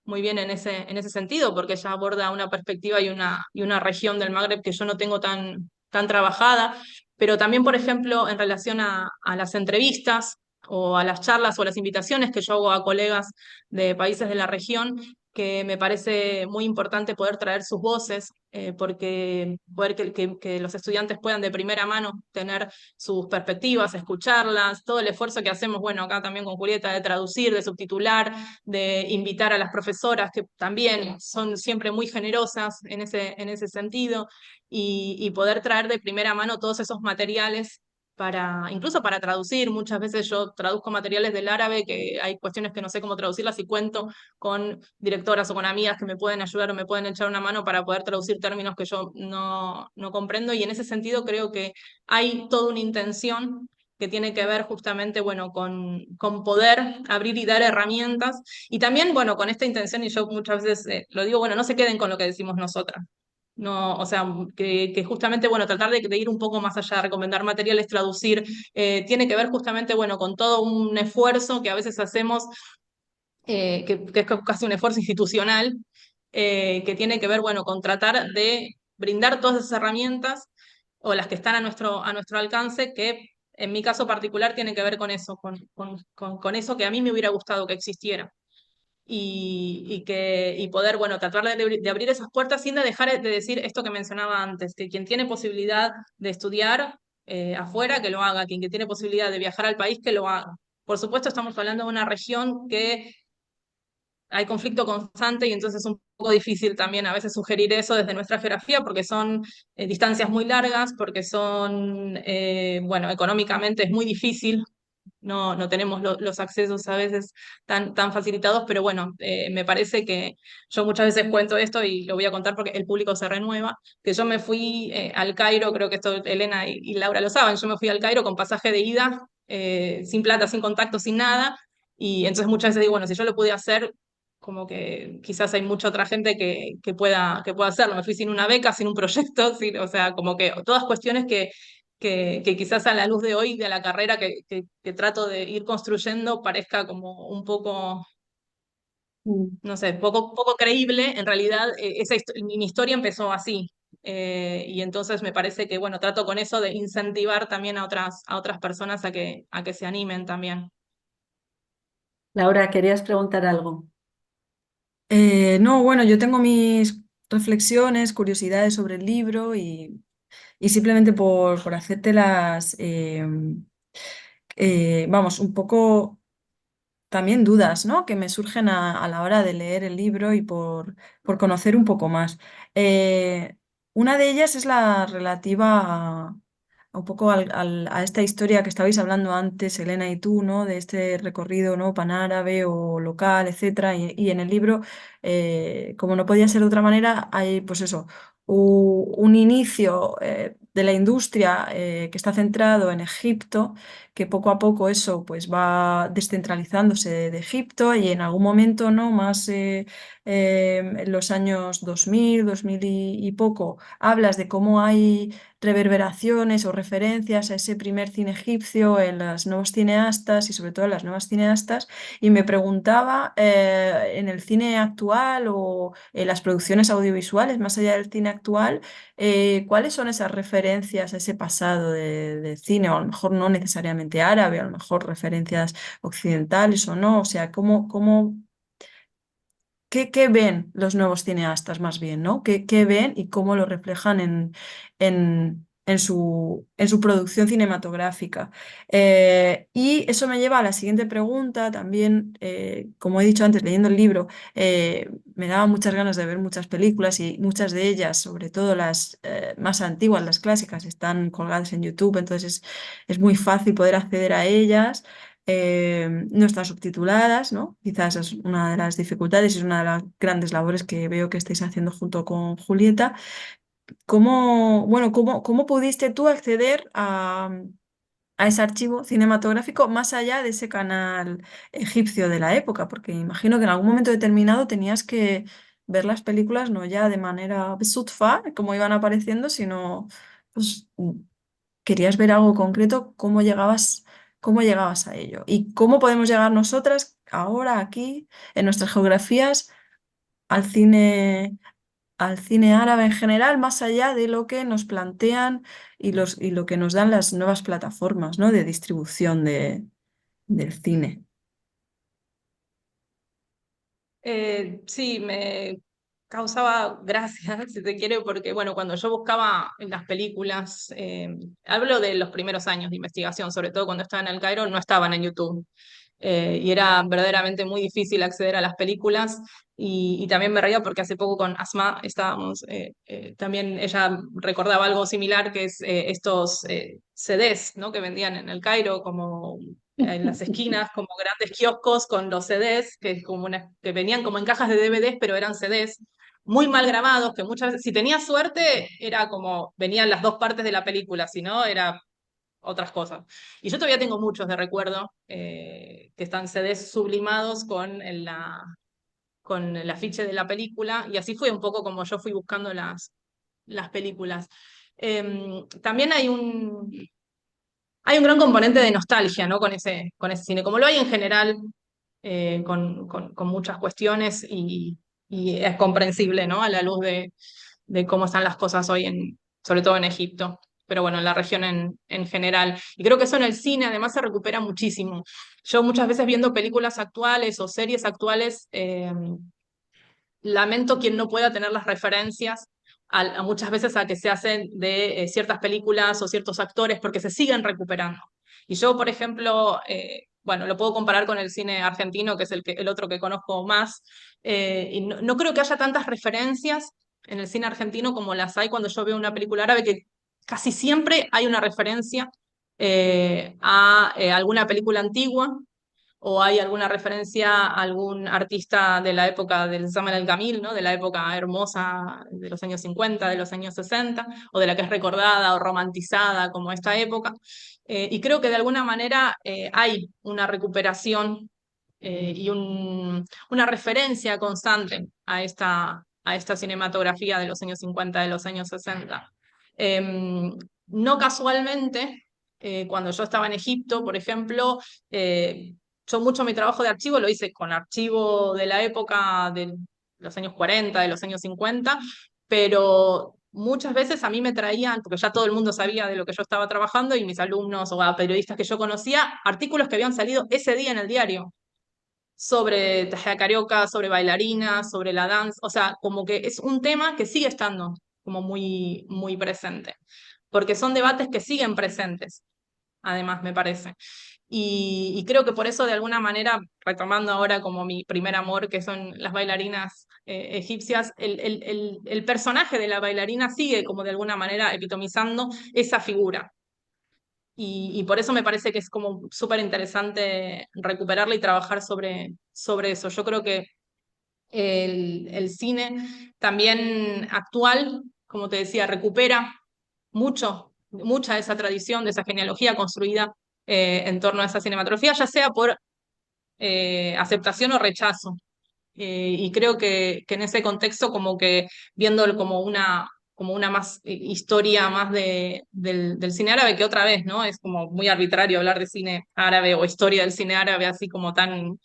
muy bien en ese sentido, porque ella aborda una perspectiva y una región del Magreb que yo no tengo tan trabajada, pero también, por ejemplo, en relación a las entrevistas o a las charlas o a las invitaciones que yo hago a colegas de países de la región, que me parece muy importante poder traer sus voces, porque poder que los estudiantes puedan de primera mano tener sus perspectivas, escucharlas, todo el esfuerzo que hacemos, bueno, acá también con Julieta, de traducir, de subtitular, de invitar a las profesoras, que también son siempre muy generosas en ese sentido, y poder traer de primera mano todos esos materiales. Incluso para traducir, muchas veces yo traduzco materiales del árabe, que hay cuestiones que no sé cómo traducirlas, y cuento con directoras o con amigas que me pueden ayudar o me pueden echar una mano para poder traducir términos que yo no comprendo, y en ese sentido creo que hay toda una intención que tiene que ver justamente, bueno, con poder abrir y dar herramientas, y también, bueno, con esta intención, y yo muchas veces lo digo, bueno, no se queden con lo que decimos nosotras. No, o sea, que justamente, bueno, tratar de ir un poco más allá, recomendar materiales, traducir, tiene que ver justamente, bueno, con todo un esfuerzo que a veces hacemos, que es casi un esfuerzo institucional, que tiene que ver, bueno, con tratar de brindar todas esas herramientas, o las que están a nuestro alcance, que en mi caso particular tienen que ver con eso, con eso que a mí me hubiera gustado que existiera. Y poder, bueno, tratar de abrir esas puertas sin dejar de decir esto que mencionaba antes, que quien tiene posibilidad de estudiar afuera, que lo haga; quien que tiene posibilidad de viajar al país, que lo haga. Por supuesto, estamos hablando de una región que hay conflicto constante, y entonces es un poco difícil también a veces sugerir eso desde nuestra geografía, porque son distancias muy largas, porque bueno, económicamente es muy difícil, no tenemos los accesos a veces tan facilitados, pero bueno, me parece que yo muchas veces cuento esto, y lo voy a contar porque el público se renueva, que yo me fui al Cairo. Creo que esto Elena y Laura lo saben. Yo me fui al Cairo con pasaje de ida, sin plata, sin contacto, sin nada, y entonces muchas veces digo, bueno, si yo lo pude hacer, como que quizás hay mucha otra gente que pueda hacerlo. Me fui sin una beca, sin un proyecto, o sea, como que todas cuestiones que que quizás a la luz de hoy, de la carrera que trato de ir construyendo, parezca como un poco, Mm. no sé, poco creíble. En realidad, mi historia empezó así. Y entonces me parece que, bueno, trato con eso de incentivar también a otras personas a que se animen también. Laura, ¿querías preguntar algo? No, bueno, yo tengo mis reflexiones, curiosidades sobre el libro y simplemente por hacértelas, vamos, un poco también dudas, ¿no? Que me surgen a la hora de leer el libro y por conocer un poco más. Eh, una de ellas es la relativa a un poco a esta historia que estabais hablando antes, Elena y tú, ¿no? De este recorrido, ¿no? Panárabe o local, etcétera. Y en el libro, como no podía ser de otra manera, hay, pues eso, un inicio de la industria que está centrado en Egipto, que poco a poco eso pues va descentralizándose de Egipto y en algún momento, ¿no? Más en los años 2000 y poco, hablas de cómo hay reverberaciones o referencias a ese primer cine egipcio en las nuevos cineastas y sobre todo en las nuevas cineastas y me preguntaba en el cine actual o en las producciones audiovisuales más allá del cine actual, ¿cuáles son esas referencias a ese pasado de cine? O a lo mejor no necesariamente árabe, a lo mejor referencias occidentales o no. O sea, ¿qué ven los nuevos cineastas más bien, ¿no? ¿Qué ven y cómo lo reflejan en su producción cinematográfica? Y eso me lleva a la siguiente pregunta. También, como he dicho antes, leyendo el libro, me daba muchas ganas de ver muchas películas y muchas de ellas, sobre todo las más antiguas, las clásicas, están colgadas en YouTube, entonces es muy fácil poder acceder a ellas. No están subtituladas, ¿no? Quizás es una de las dificultades y es una de las grandes labores que veo que estáis haciendo junto con Julieta. ¿Cómo pudiste tú acceder a ese archivo cinematográfico más allá de ese canal egipcio de la época? Porque imagino que en algún momento determinado tenías que ver las películas no ya de manera sutfa, como iban apareciendo, sino pues, querías ver algo concreto, cómo llegabas a ello y cómo podemos llegar nosotras ahora aquí en nuestras geografías al al cine árabe en general, más allá de lo que nos plantean y lo que nos dan las nuevas plataformas, ¿no? De distribución del cine. Sí, me causaba gracia, si te quiere, porque bueno, cuando yo buscaba en las películas, hablo de los primeros años de investigación, sobre todo cuando estaba en el Cairo, no estaban en YouTube. Y era verdaderamente muy difícil acceder a las películas. Y también me reía porque hace poco con Asma estábamos, también ella recordaba algo similar, que es estos CDs, ¿no? Que vendían en el Cairo, como en las esquinas, como grandes kioscos con los CDs, que, es como que venían como en cajas de DVDs, pero eran CDs muy mal grabados, que muchas veces, si tenías suerte, era como, venían las dos partes de la película, si no, era otras cosas. Y yo todavía tengo muchos de recuerdo, que están CDs sublimados con el afiche de la película, y así fue un poco como yo fui buscando las películas. También hay un gran componente de nostalgia, ¿no? Con ese cine, como lo hay en general, con muchas cuestiones, y es comprensible, ¿no? A la luz de cómo están las cosas hoy, sobre todo en Egipto, pero bueno, en la región en general. Y creo que eso en el cine además se recupera muchísimo. Yo muchas veces viendo películas actuales o series actuales, lamento quien no pueda tener las referencias muchas veces a que se hacen de ciertas películas o ciertos actores, porque se siguen recuperando. Y yo, por ejemplo, bueno, lo puedo comparar con el cine argentino, que es el otro que conozco más, y no creo que haya tantas referencias en el cine argentino como las hay cuando yo veo una película árabe, que casi siempre hay una referencia a alguna película antigua, o hay alguna referencia a algún artista de la época del Zaman el-Gamil, ¿no? De la época hermosa de los años 50, de los años 60, o de la que es recordada o romantizada como esta época. Y creo que de alguna manera hay una recuperación y una referencia constante a esta cinematografía de los años 50, de los años 60. No casualmente, cuando yo estaba en Egipto, por ejemplo, yo mucho mi trabajo de archivo lo hice con archivo de la época de los años 40, de los años 50, pero muchas veces a mí me traían, porque ya todo el mundo sabía de lo que yo estaba trabajando y mis alumnos o a periodistas que yo conocía, artículos que habían salido ese día en el diario sobre Tajea Carioca, sobre bailarinas, sobre la danza, o sea, como que es un tema que sigue estando como muy, muy presente, porque son debates que siguen presentes, además, me parece. Y creo que por eso, de alguna manera, retomando ahora como mi primer amor, que son las bailarinas egipcias, el personaje de la bailarina sigue como de alguna manera epitomizando esa figura. Y por eso me parece que es como súper interesante recuperarla y trabajar sobre eso. Yo creo que el cine también actual, como te decía, recupera mucha de esa tradición, de esa genealogía construida en torno a esa cinematografía, ya sea por aceptación o rechazo. Y creo que en ese contexto, como que viéndolo como una más historia más del cine árabe, que otra vez, ¿no? Es como muy arbitrario hablar de cine árabe o historia del cine árabe así como tan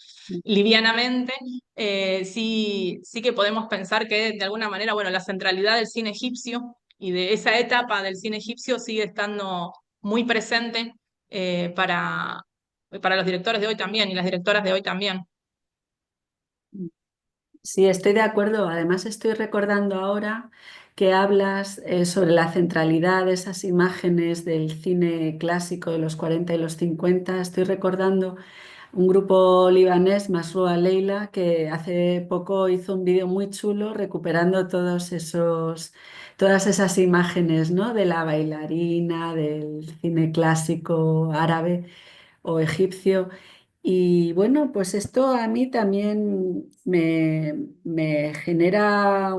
livianamente. Sí que podemos pensar que de alguna manera, bueno, la centralidad del cine egipcio y de esa etapa del cine egipcio sigue estando muy presente para los directores de hoy también y las directoras de hoy también. Sí, estoy de acuerdo. Además, estoy recordando ahora que hablas sobre la centralidad de esas imágenes del cine clásico de los 40 y los 50. Estoy recordando un grupo libanés, Masroa Leila, que hace poco hizo un vídeo muy chulo recuperando todas esas imágenes, ¿no? De la bailarina, del cine clásico árabe o egipcio. Y bueno, pues esto a mí también me genera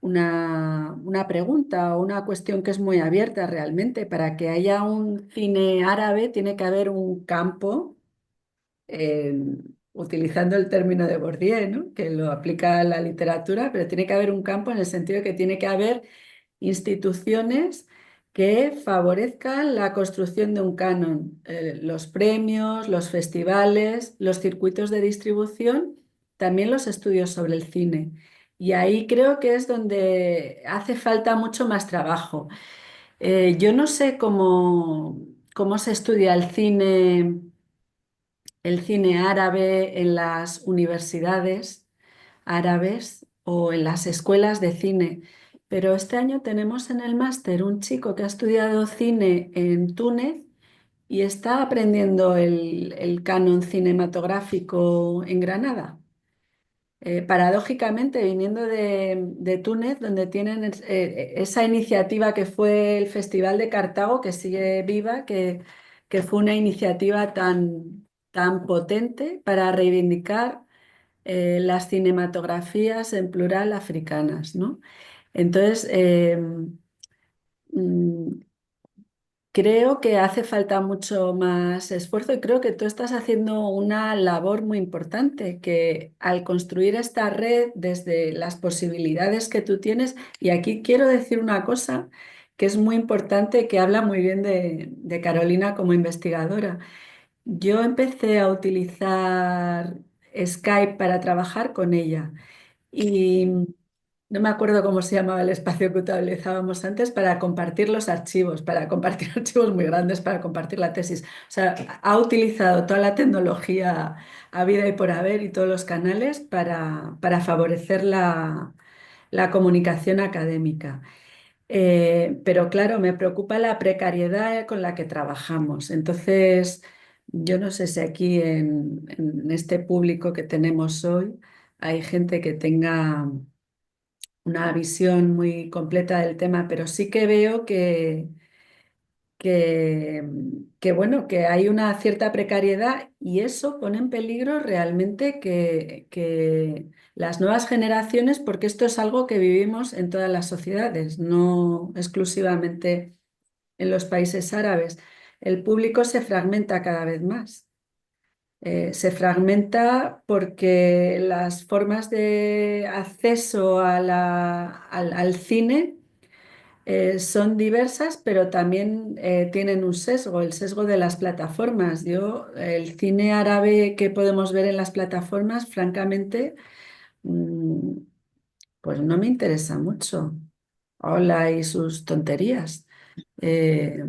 una pregunta o una cuestión que es muy abierta realmente. Para que haya un cine árabe tiene que haber un campo, eh, utilizando el término de Bourdieu, ¿no? Que lo aplica a la literatura, pero tiene que haber un campo en el sentido de que tiene que haber instituciones que favorezcan la construcción de un canon, los premios, los festivales, los circuitos de distribución, también los estudios sobre el cine. Y ahí creo que es donde hace falta mucho más trabajo. Yo no sé cómo se estudia el cine árabe en las universidades árabes o en las escuelas de cine. Pero este año tenemos en el máster un chico que ha estudiado cine en Túnez y está aprendiendo el canon cinematográfico en Granada. Paradójicamente, viniendo de Túnez, donde tienen esa iniciativa que fue el Festival de Cartago, que sigue viva, que fue una iniciativa tan potente para reivindicar las cinematografías en plural africanas, ¿no? Entonces, mm, creo que hace falta mucho más esfuerzo y creo que tú estás haciendo una labor muy importante, que al construir esta red desde las posibilidades que tú tienes, y aquí quiero decir una cosa que es muy importante, que habla muy bien de Carolina como investigadora. Yo empecé a utilizar Skype para trabajar con ella y no me acuerdo cómo se llamaba el espacio que utilizábamos antes para compartir los archivos, para compartir archivos muy grandes, para compartir la tesis. O sea, ha utilizado toda la tecnología habida y por haber y todos los canales para favorecer la comunicación académica. Pero claro, me preocupa la precariedad con la que trabajamos. Entonces, yo no sé si aquí en este público que tenemos hoy hay gente que tenga una visión muy completa del tema, pero sí que veo que, bueno, que hay una cierta precariedad y eso pone en peligro realmente que las nuevas generaciones, porque esto es algo que vivimos en todas las sociedades, no exclusivamente en los países árabes. El público se fragmenta cada vez más. Se fragmenta porque las formas de acceso al cine son diversas, pero también tienen un sesgo, el sesgo de las plataformas. El cine árabe que podemos ver en las plataformas, francamente, mm, pues no me interesa mucho. Hola y sus tonterías. Eh,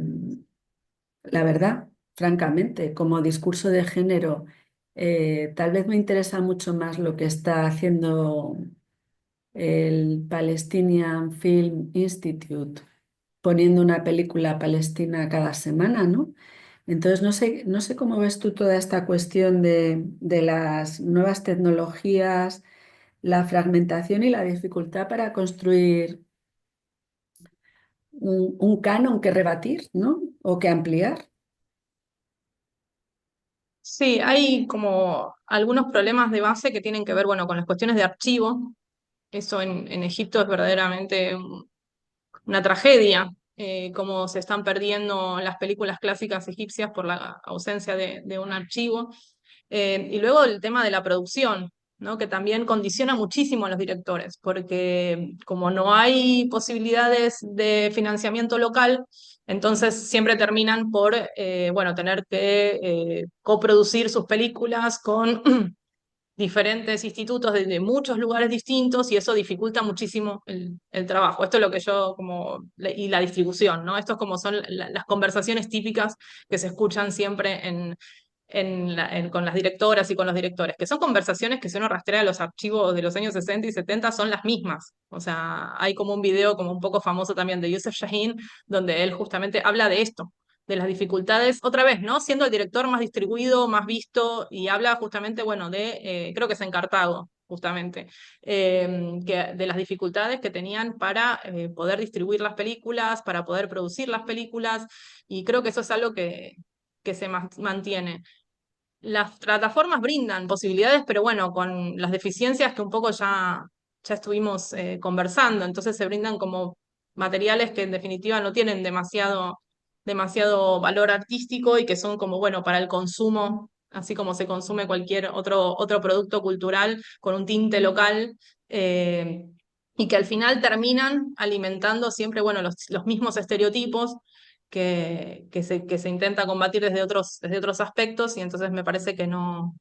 la verdad, francamente, como discurso de género, tal vez me interesa mucho más lo que está haciendo el Palestinian Film Institute, poniendo una película palestina cada semana, ¿no? Entonces, no sé cómo ves tú toda esta cuestión de las nuevas tecnologías, la fragmentación y la dificultad para construir un canon que rebatir, ¿no? O que ampliar. Sí, hay como algunos problemas de base que tienen que ver, bueno, con las cuestiones de archivo. Eso en Egipto es verdaderamente una tragedia, cómo se están perdiendo las películas clásicas egipcias por la ausencia de un archivo. Y luego el tema de la producción, ¿no? Que también condiciona muchísimo a los directores, porque como no hay posibilidades de financiamiento local, entonces siempre terminan por bueno, tener que coproducir sus películas con diferentes institutos de muchos lugares distintos y eso dificulta muchísimo el trabajo. Esto es lo que yo como, y la distribución, ¿no? Esto es como son las conversaciones típicas que se escuchan siempre con las directoras y con los directores, que son conversaciones que si uno rastrea los archivos de los años 60 y 70 son las mismas. O sea, hay como un video como un poco famoso también de Youssef Chahine, donde él justamente habla de esto, de las dificultades, otra vez, ¿no? Siendo el director más distribuido, más visto, y habla justamente, bueno, creo que es en Cartago, justamente, de las dificultades que tenían para poder distribuir las películas, para poder producir las películas, y creo que eso es algo que se mantiene. Las plataformas brindan posibilidades, pero bueno, con las deficiencias que un poco ya estuvimos conversando, entonces se brindan como materiales que en definitiva no tienen demasiado valor artístico y que son como, bueno, para el consumo, así como se consume cualquier otro producto cultural con un tinte local, eh, y que al final terminan alimentando siempre, bueno, los mismos estereotipos que se intenta combatir desde otros aspectos y entonces me parece que no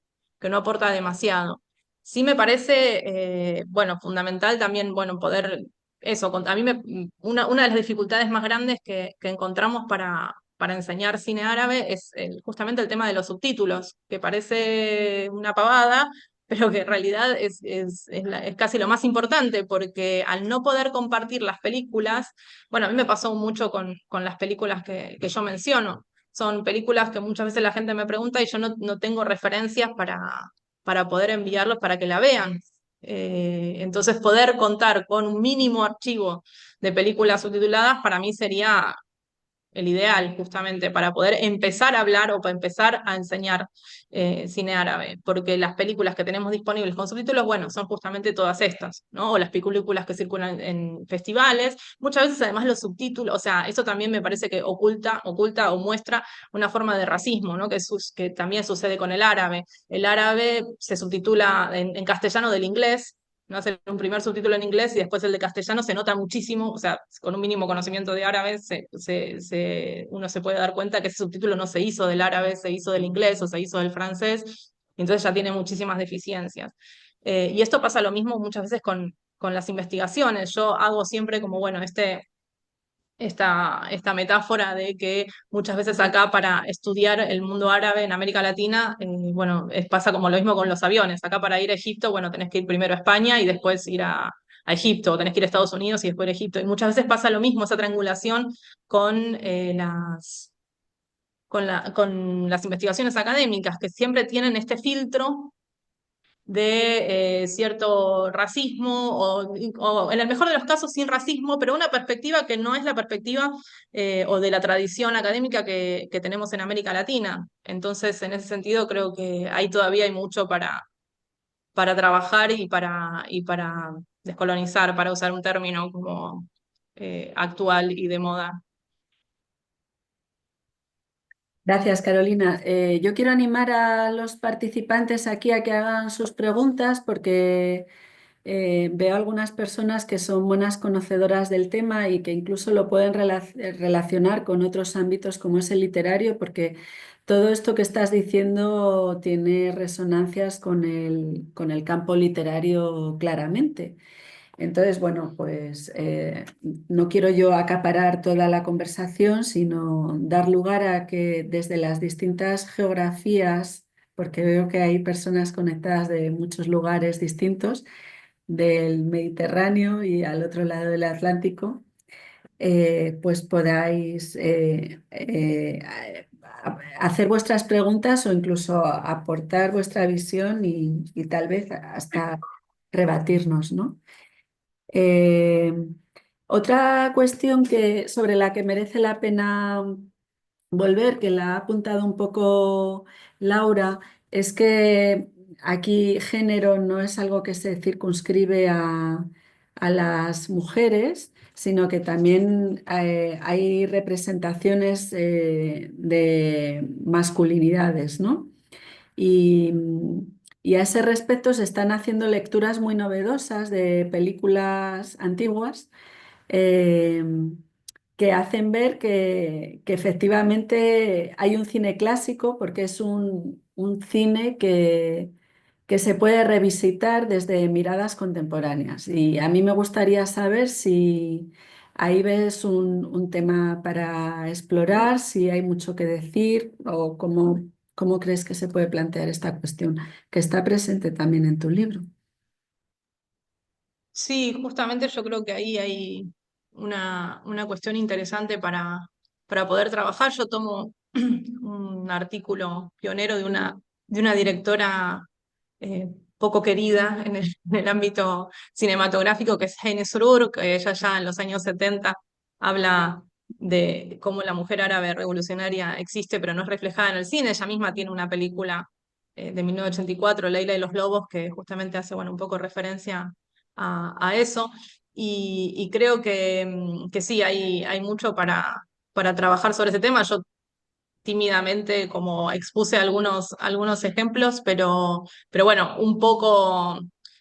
aporta demasiado. Sí me parece, bueno, fundamental también, bueno, poder, eso, a mí una de las dificultades más grandes que encontramos para enseñar cine árabe es justamente el tema de los subtítulos, que parece una pavada, pero que en realidad es casi lo más importante, porque al no poder compartir las películas, bueno, a mí me pasó mucho con las películas que yo menciono. Son películas que muchas veces la gente me pregunta y yo no tengo referencias para poder enviarlos para que la vean. Entonces, poder contar con un mínimo archivo de películas subtituladas para mí sería el ideal, justamente, para poder empezar a hablar o para empezar a enseñar cine árabe, porque las películas que tenemos disponibles con subtítulos, bueno, son justamente todas estas, ¿no? O las películas que circulan en festivales, muchas veces además los subtítulos, o sea, eso también me parece que oculta o muestra una forma de racismo, ¿no? Que también sucede con el árabe. El árabe se subtitula en castellano del inglés, no hacer un primer subtítulo en inglés y después el de castellano se nota muchísimo, o sea, con un mínimo conocimiento de árabe uno se puede dar cuenta que ese subtítulo no se hizo del árabe, se hizo del inglés o se hizo del francés, y entonces ya tiene muchísimas deficiencias. Y esto pasa lo mismo muchas veces con las investigaciones. Yo hago siempre como, bueno, esta metáfora de que muchas veces acá para estudiar el mundo árabe en América Latina, bueno, pasa como lo mismo con los aviones. Acá para ir a Egipto, bueno, tenés que ir primero a España y después ir a Egipto, o tenés que ir a Estados Unidos y después a Egipto. Y muchas veces pasa lo mismo, esa triangulación con con las investigaciones académicas, que siempre tienen este filtro de cierto racismo o en el mejor de los casos sin racismo, pero una perspectiva que no es la perspectiva o de la tradición académica que tenemos en América Latina. Entonces, en ese sentido, creo que ahí todavía hay mucho para trabajar y para descolonizar, para usar un término como actual y de moda. Gracias, Carolina. Yo quiero animar a los participantes aquí a que hagan sus preguntas porque veo algunas personas que son buenas conocedoras del tema y que incluso lo pueden relacionar con otros ámbitos como es el literario, porque todo esto que estás diciendo tiene resonancias con el campo literario claramente. Entonces, bueno, pues no quiero yo acaparar toda la conversación, sino dar lugar a que desde las distintas geografías, porque veo que hay personas conectadas de muchos lugares distintos, del Mediterráneo y al otro lado del Atlántico, pues podáis hacer vuestras preguntas o incluso aportar vuestra visión y tal vez hasta rebatirnos, ¿no? Eh, Otra cuestión sobre la que merece la pena volver, que la ha apuntado un poco Laura, es que aquí género no es algo que se circunscribe a las mujeres, sino que también hay representaciones de masculinidades, ¿no? Y, y a ese respecto se están haciendo lecturas muy novedosas de películas antiguas eh, que hacen ver que efectivamente hay un cine clásico porque es un cine que se puede revisitar desde miradas contemporáneas. Y a mí me gustaría saber si ahí ves un tema para explorar, si hay mucho que decir o cómo crees que se puede plantear esta cuestión que está presente también en tu libro. Sí, justamente yo creo que ahí hay una cuestión interesante para poder trabajar. Yo tomo un artículo pionero de una directora poco querida en el ámbito cinematográfico, que es Heine Surur, que ella ya en los años 70 habla de cómo la mujer árabe revolucionaria existe, pero no es reflejada en el cine. Ella misma tiene una película de 1984, Leila y los Lobos, que justamente hace bueno, un poco referencia a eso. Y creo que sí, hay mucho para trabajar sobre ese tema. Yo tímidamente como expuse algunos ejemplos, pero bueno, un poco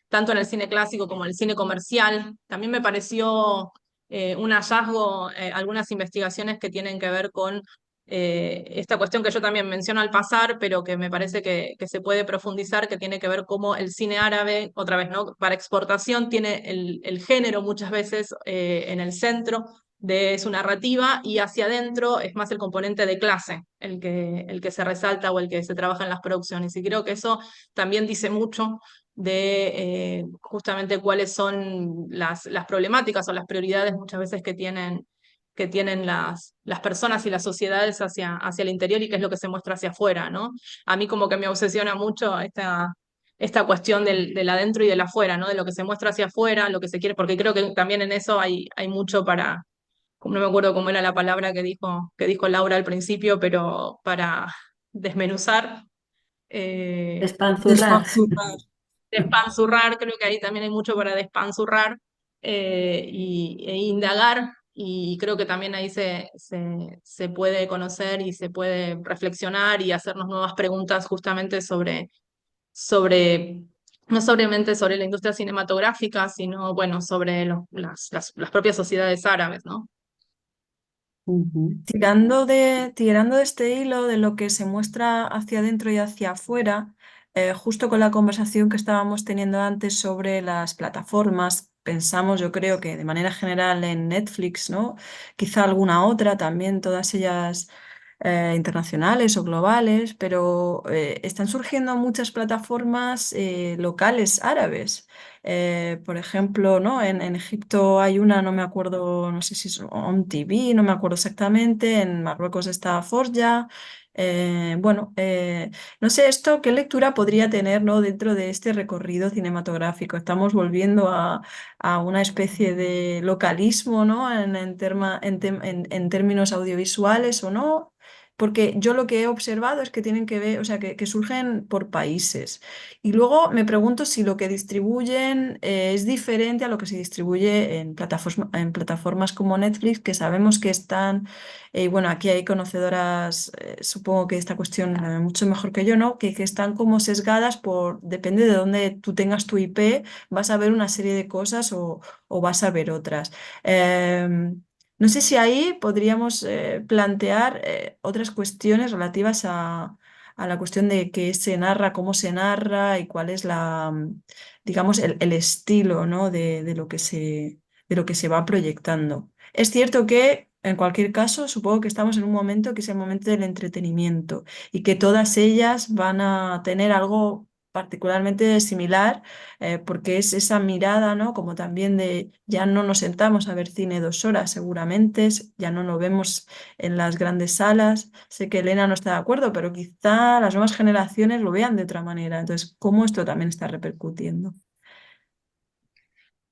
tanto en el cine clásico como en el cine comercial. También me pareció un hallazgo, algunas investigaciones que tienen que ver con esta cuestión que yo también menciono al pasar, pero que me parece que se puede profundizar, que tiene que ver cómo el cine árabe, otra vez, ¿no? Para exportación tiene el género muchas veces en el centro de su narrativa y hacia adentro es más el componente de clase, el que se resalta o el que se trabaja en las producciones. Y creo que eso también dice mucho de justamente cuáles son las problemáticas o las prioridades muchas veces que tienen las personas y las sociedades hacia el interior y qué es lo que se muestra hacia afuera, ¿no? A mí como que me obsesiona mucho esta cuestión del adentro y del afuera, ¿no? De lo que se muestra hacia afuera, lo que se quiere, porque creo que también en eso hay mucho no me acuerdo cómo era la palabra que dijo Laura al principio, pero para desmenuzar, Despanzurrar. Despanzurrar. despanzurrar, creo que ahí también hay mucho para despanzurrar e indagar, y creo que también ahí se puede conocer y se puede reflexionar y hacernos nuevas preguntas justamente sobre no solamente sobre la industria cinematográfica, sino, bueno, sobre las propias sociedades árabes, ¿no? Ujú. Tirando de este hilo de lo que se muestra hacia adentro y hacia afuera, justo con la conversación que estábamos teniendo antes sobre las plataformas, pensamos, yo creo que de manera general en Netflix, ¿no? Quizá alguna otra también, todas ellas internacionales o globales, pero están surgiendo muchas plataformas locales árabes. Por ejemplo, ¿no? En Egipto hay una, no me acuerdo, no sé si es OnTV, no me acuerdo exactamente. En Marruecos está Forja. Bueno, no sé esto, ¿qué lectura podría tener, ¿no? dentro de este recorrido cinematográfico? Estamos volviendo a una especie de localismo, ¿no? En términos audiovisuales o no. porque yo lo que he observado es que tienen que ver, o sea, que surgen por países. Y luego me pregunto si lo que distribuyen es diferente a lo que se distribuye en plataformas como Netflix, que sabemos que están, bueno, aquí hay conocedoras, supongo que esta cuestión mucho mejor que yo, ¿no? Que están como sesgadas por, depende de dónde tú tengas tu IP, vas a ver una serie de cosas o vas a ver otras. No sé si ahí podríamos plantear otras cuestiones relativas a la cuestión de qué se narra, cómo se narra y cuál es digamos, el estilo, ¿no? de lo que se va proyectando. Es cierto que, en cualquier caso, supongo que estamos en un momento que es el momento del entretenimiento y que todas ellas van a tener algo particularmente similar, porque es esa mirada, ¿no? Como también de ya no nos sentamos a ver cine 2 horas, seguramente, ya no nos vemos en las grandes salas. Sé que Elena no está de acuerdo, pero quizá las nuevas generaciones lo vean de otra manera. Entonces, ¿cómo esto también está repercutiendo?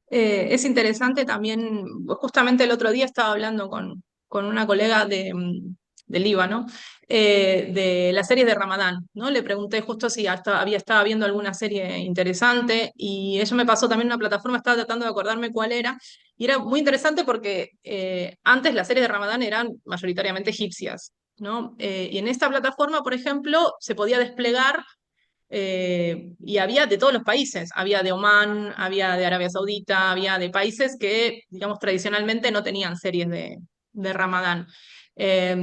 Es interesante también, justamente el otro día estaba hablando con una colega del Líbano, de las series de Ramadán, ¿no? Le pregunté justo si estaba viendo alguna serie interesante y ella me pasó también una plataforma, estaba tratando de acordarme cuál era, y era muy interesante porque antes las series de Ramadán eran mayoritariamente egipcias, ¿no? Y en esta plataforma, por ejemplo, se podía desplegar y había de todos los países, había de Omán, había de Arabia Saudita, había de países que, digamos, tradicionalmente no tenían series de Ramadán. Eh,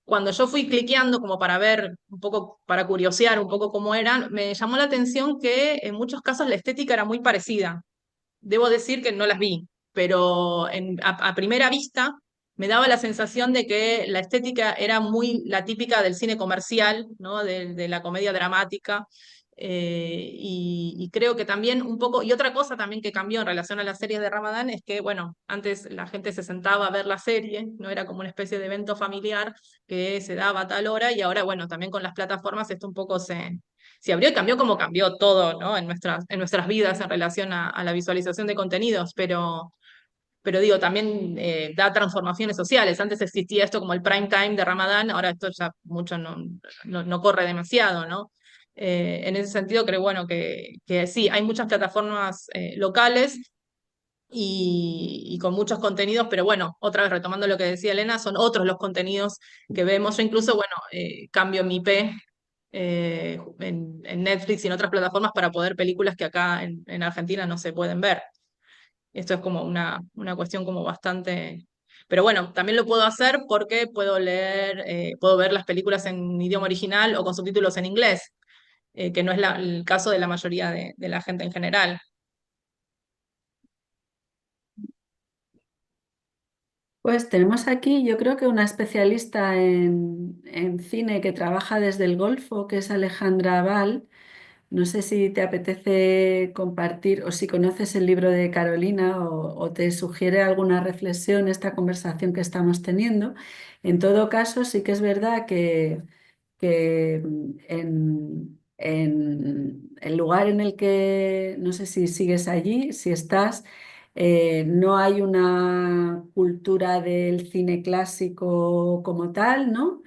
Cuando yo fui cliqueando como para ver un poco, para curiosear un poco cómo eran, me llamó la atención que en muchos casos la estética era muy parecida. Debo decir que no las vi, pero a primera vista me daba la sensación de que la estética era muy la típica del cine comercial, ¿no? De la comedia dramática. Y creo que también un poco, y otra cosa también que cambió en relación a las series de Ramadán es que, bueno, antes la gente se sentaba a ver la serie, no era como una especie de evento familiar que se daba a tal hora, y ahora, bueno, también con las plataformas esto un poco se abrió y cambió como cambió todo, ¿no? En nuestras vidas en relación a la visualización de contenidos, pero digo, también da transformaciones sociales. Antes existía esto como el prime time de Ramadán, ahora esto ya mucho no corre demasiado, ¿no? En ese sentido, creo, bueno, que sí, hay muchas plataformas locales y con muchos contenidos, pero bueno, otra vez retomando lo que decía Elena, son otros los contenidos que vemos. Yo incluso, bueno, cambio mi IP en Netflix y en otras plataformas para poder películas que acá en Argentina no se pueden ver. Esto es como una cuestión como bastante... Pero bueno, también lo puedo hacer porque puedo leer, puedo ver las películas en idioma original o con subtítulos en inglés, que no es el caso de la mayoría de la gente en general. Pues tenemos aquí, yo creo que una especialista en cine que trabaja desde el Golfo, que es Alejandra Val. No sé si te apetece compartir o si conoces el libro de Carolina o te sugiere alguna reflexión esta conversación que estamos teniendo. En todo caso, sí que es verdad que en el lugar en el que, no sé si sigues allí, si estás, no hay una cultura del cine clásico como tal, ¿no?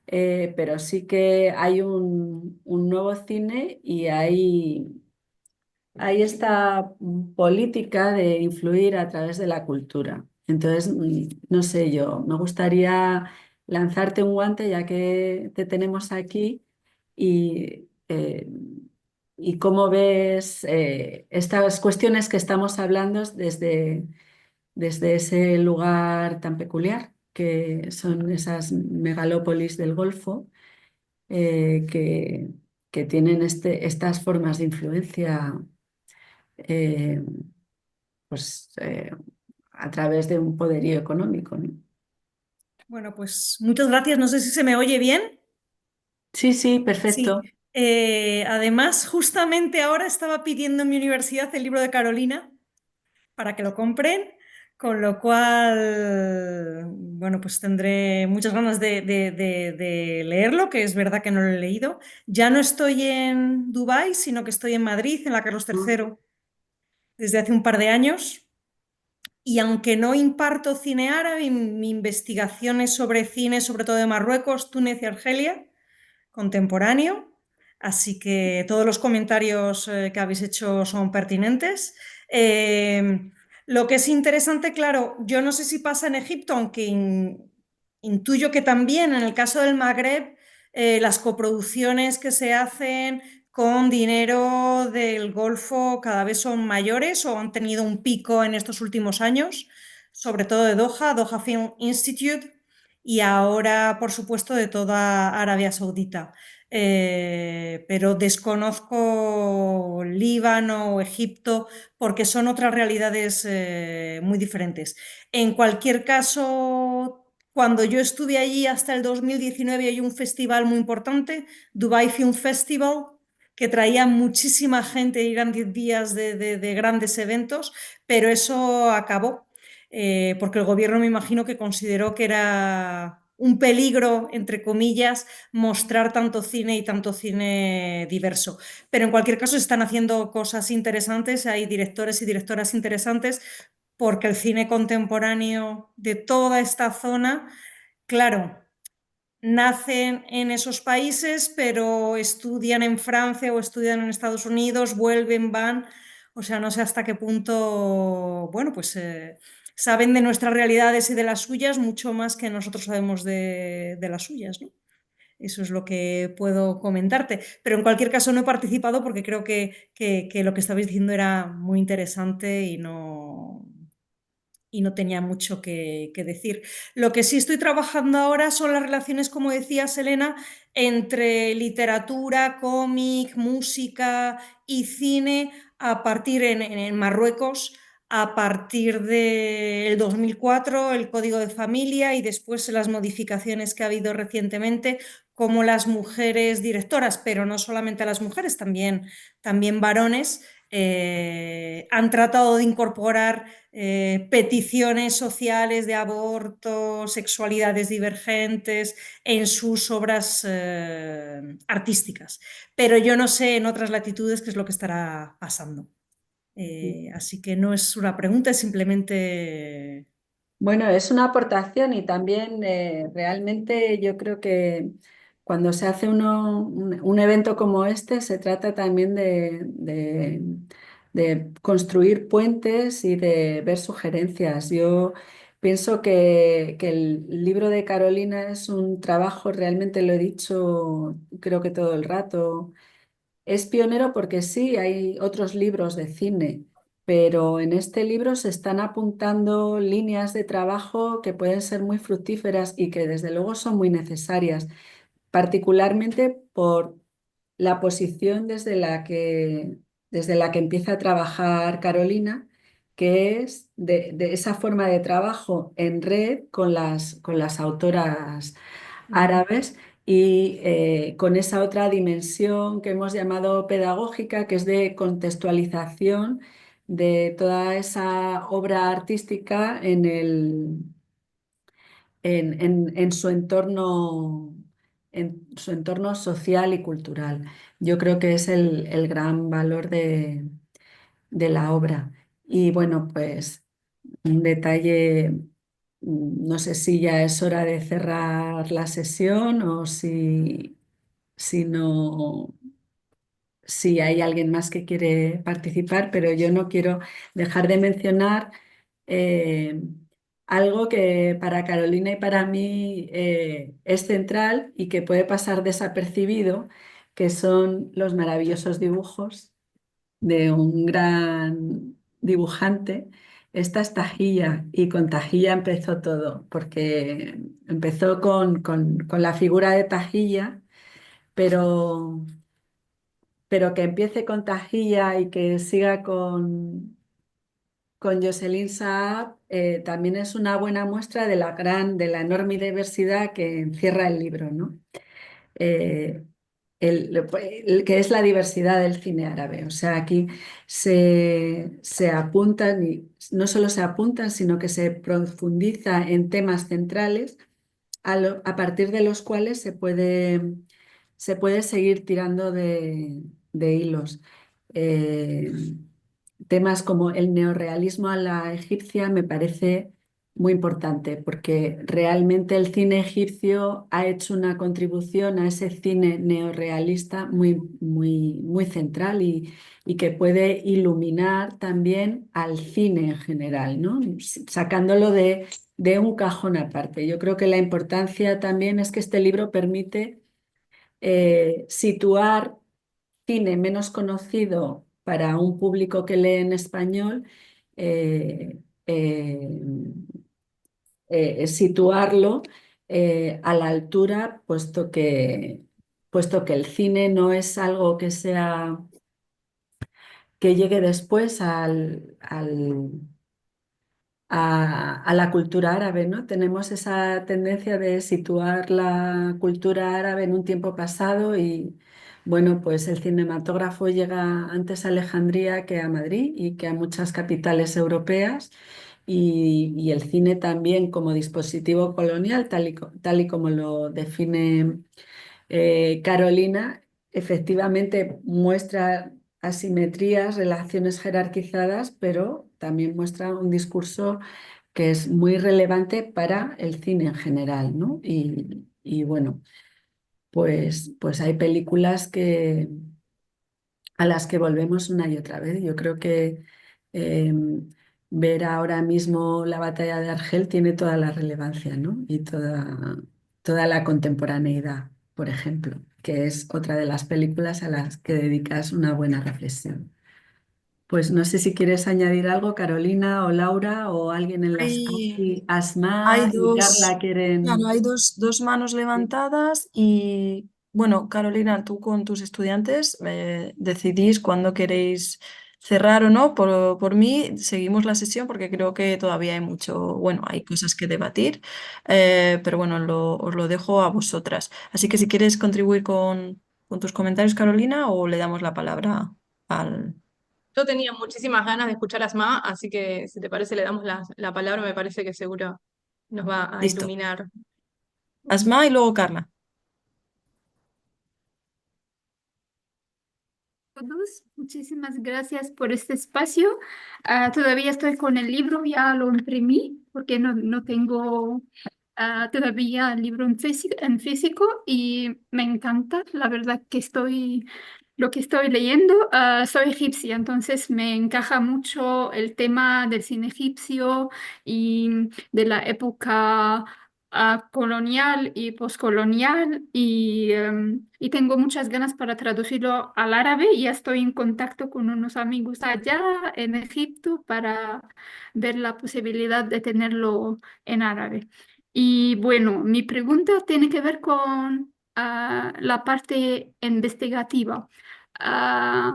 Pero sí que hay un nuevo cine y hay esta política de influir a través de la cultura. Entonces, no sé yo, me gustaría lanzarte un guante ya que te tenemos aquí y cómo ves estas cuestiones que estamos hablando desde ese lugar tan peculiar que son esas megalópolis del Golfo eh, que, que tienen estas formas de influencia eh, pues, a través de un poderío económico, ¿no? Bueno, pues muchas gracias. No sé si se me oye bien. Sí, sí, Sí. perfecto. Además, justamente ahora estaba pidiendo en mi universidad el libro de Carolina para que lo compren, con lo cual, bueno, pues tendré muchas ganas de leerlo, que es verdad que no lo he leído. Ya no estoy en Dubái, sino que estoy en Madrid, en la Carlos III, desde hace un par de años. y aunque no imparto cine árabe, mi investigación es sobre cine, sobre todo de Marruecos, Túnez y Argelia, contemporáneo. Así que todos los comentarios que habéis hecho son pertinentes. Lo que es interesante, claro, yo no sé si pasa en Egipto, aunque intuyo que también en el caso del Magreb, las coproducciones que se hacen con dinero del Golfo cada vez son mayores o han tenido un pico en estos últimos años, sobre todo de Doha, Doha Film Institute y ahora, por supuesto, de toda Arabia Saudita. Pero desconozco Líbano o Egipto porque son otras realidades muy diferentes. En cualquier caso, cuando yo estuve allí hasta el 2019 hay un festival muy importante, Dubai Film Festival, que traía muchísima gente y eran 10 días de grandes eventos, pero eso acabó, porque el gobierno me imagino que consideró que era un peligro, entre comillas, mostrar tanto cine y tanto cine diverso. Pero en cualquier caso están haciendo cosas interesantes, hay directores y directoras interesantes, porque el cine contemporáneo de toda esta zona, claro, nacen en esos países, pero estudian en Francia o estudian en Estados Unidos, vuelven, van, o sea, no sé hasta qué punto, bueno, pues saben de nuestras realidades y de las suyas mucho más que nosotros sabemos de las suyas, ¿no? Eso es lo que puedo comentarte. Pero en cualquier caso no he participado porque creo que lo que estabais diciendo era muy interesante y no tenía mucho que decir. Lo que sí estoy trabajando ahora son las relaciones, como decía Selena, entre literatura, cómic, música y cine a partir en Marruecos, a partir del 2004, el Código de Familia y después las modificaciones que ha habido recientemente, como las mujeres directoras, pero no solamente las mujeres, también varones, han tratado de incorporar peticiones sociales de aborto, sexualidades divergentes en sus obras artísticas. Pero yo no sé en otras latitudes qué es lo que estará pasando. Así que no es una pregunta, es simplemente... Bueno, es una aportación y también realmente yo creo que cuando se hace un evento como este se trata también de construir puentes y de ver sugerencias. Yo pienso que el libro de Carolina es un trabajo, realmente lo he dicho creo que todo el rato, es pionero porque sí, hay otros libros de cine, pero en este libro se están apuntando líneas de trabajo que pueden ser muy fructíferas y que desde luego son muy necesarias, particularmente por la posición desde la que empieza a trabajar Carolina, que es de esa forma de trabajo en red con las autoras árabes y con esa otra dimensión que hemos llamado pedagógica, que es de contextualización de toda esa obra artística en su entorno social y cultural. Yo creo que es el gran valor de la obra. Y bueno, pues un detalle, no sé si ya es hora de cerrar la sesión o si no, si hay alguien más que quiere participar, pero yo no quiero dejar de mencionar eh, algo que para Carolina y para mí es central y que puede pasar desapercibido, que son los maravillosos dibujos de un gran dibujante. Esta es Tajilla y con Tajilla empezó todo, porque empezó con la figura de Tajilla, pero, pero que empiece con Tajilla y que siga con Jocelyn Saab, también es una buena muestra de la enorme diversidad que encierra el libro, ¿no? Eh, que es la diversidad del cine árabe. O sea, aquí se apuntan y no solo se apuntan, sino que se profundiza en temas centrales a partir de los cuales se puede seguir tirando de hilos. Eh, temas como el neorrealismo a la egipcia me parece muy importante, porque realmente el cine egipcio ha hecho una contribución a ese cine neorrealista muy central y que puede iluminar también al cine en general, ¿no? Sacándolo de un cajón aparte. Yo creo que la importancia también es que este libro permite situar cine menos conocido para un público que lee en español, eh, eh, situarlo a la altura, puesto que el cine no es algo que llegue después a la cultura árabe, ¿no? Tenemos esa tendencia de situar la cultura árabe en un tiempo pasado y, bueno, pues el cinematógrafo llega antes a Alejandría que a Madrid y que a muchas capitales europeas y el cine también como dispositivo colonial, tal y como lo define Carolina, efectivamente muestra asimetrías, relaciones jerarquizadas, pero también muestra un discurso que es muy relevante para el cine en general, ¿no? Y bueno, pues hay películas a las que volvemos una y otra vez. Yo creo que eh, ver ahora mismo la batalla de Argel tiene toda la relevancia, ¿no? Y toda la contemporaneidad, por ejemplo, que es otra de las películas a las que dedicas una buena reflexión. Pues no sé si quieres añadir algo, Carolina o Laura o alguien en las Hay, y Asma hay y Carla dos, claro, quieren. hay dos manos levantadas y bueno, Carolina, tú con tus estudiantes decidís cuándo queréis cerrar o no. Por mí, seguimos la sesión porque creo que todavía hay mucho, bueno, hay cosas que debatir, pero bueno, os lo dejo a vosotras. Así que si quieres contribuir con tus comentarios, Carolina, o le damos la palabra al... Yo tenía muchísimas ganas de escuchar a Asma, así que si te parece le damos la palabra, me parece que seguro nos va a Listo. iluminar. Asma y luego Carla. Todos, muchísimas gracias por este espacio. Todavía estoy con el libro, ya lo imprimí porque no tengo todavía el libro en físico y me encanta. La verdad que lo que estoy leyendo, soy egipcia, entonces me encaja mucho el tema del cine egipcio y de la época colonial y poscolonial y tengo muchas ganas para traducirlo al árabe. Ya estoy en contacto con unos amigos allá en Egipto para ver la posibilidad de tenerlo en árabe. Y bueno, mi pregunta tiene que ver con la parte investigativa. Ah,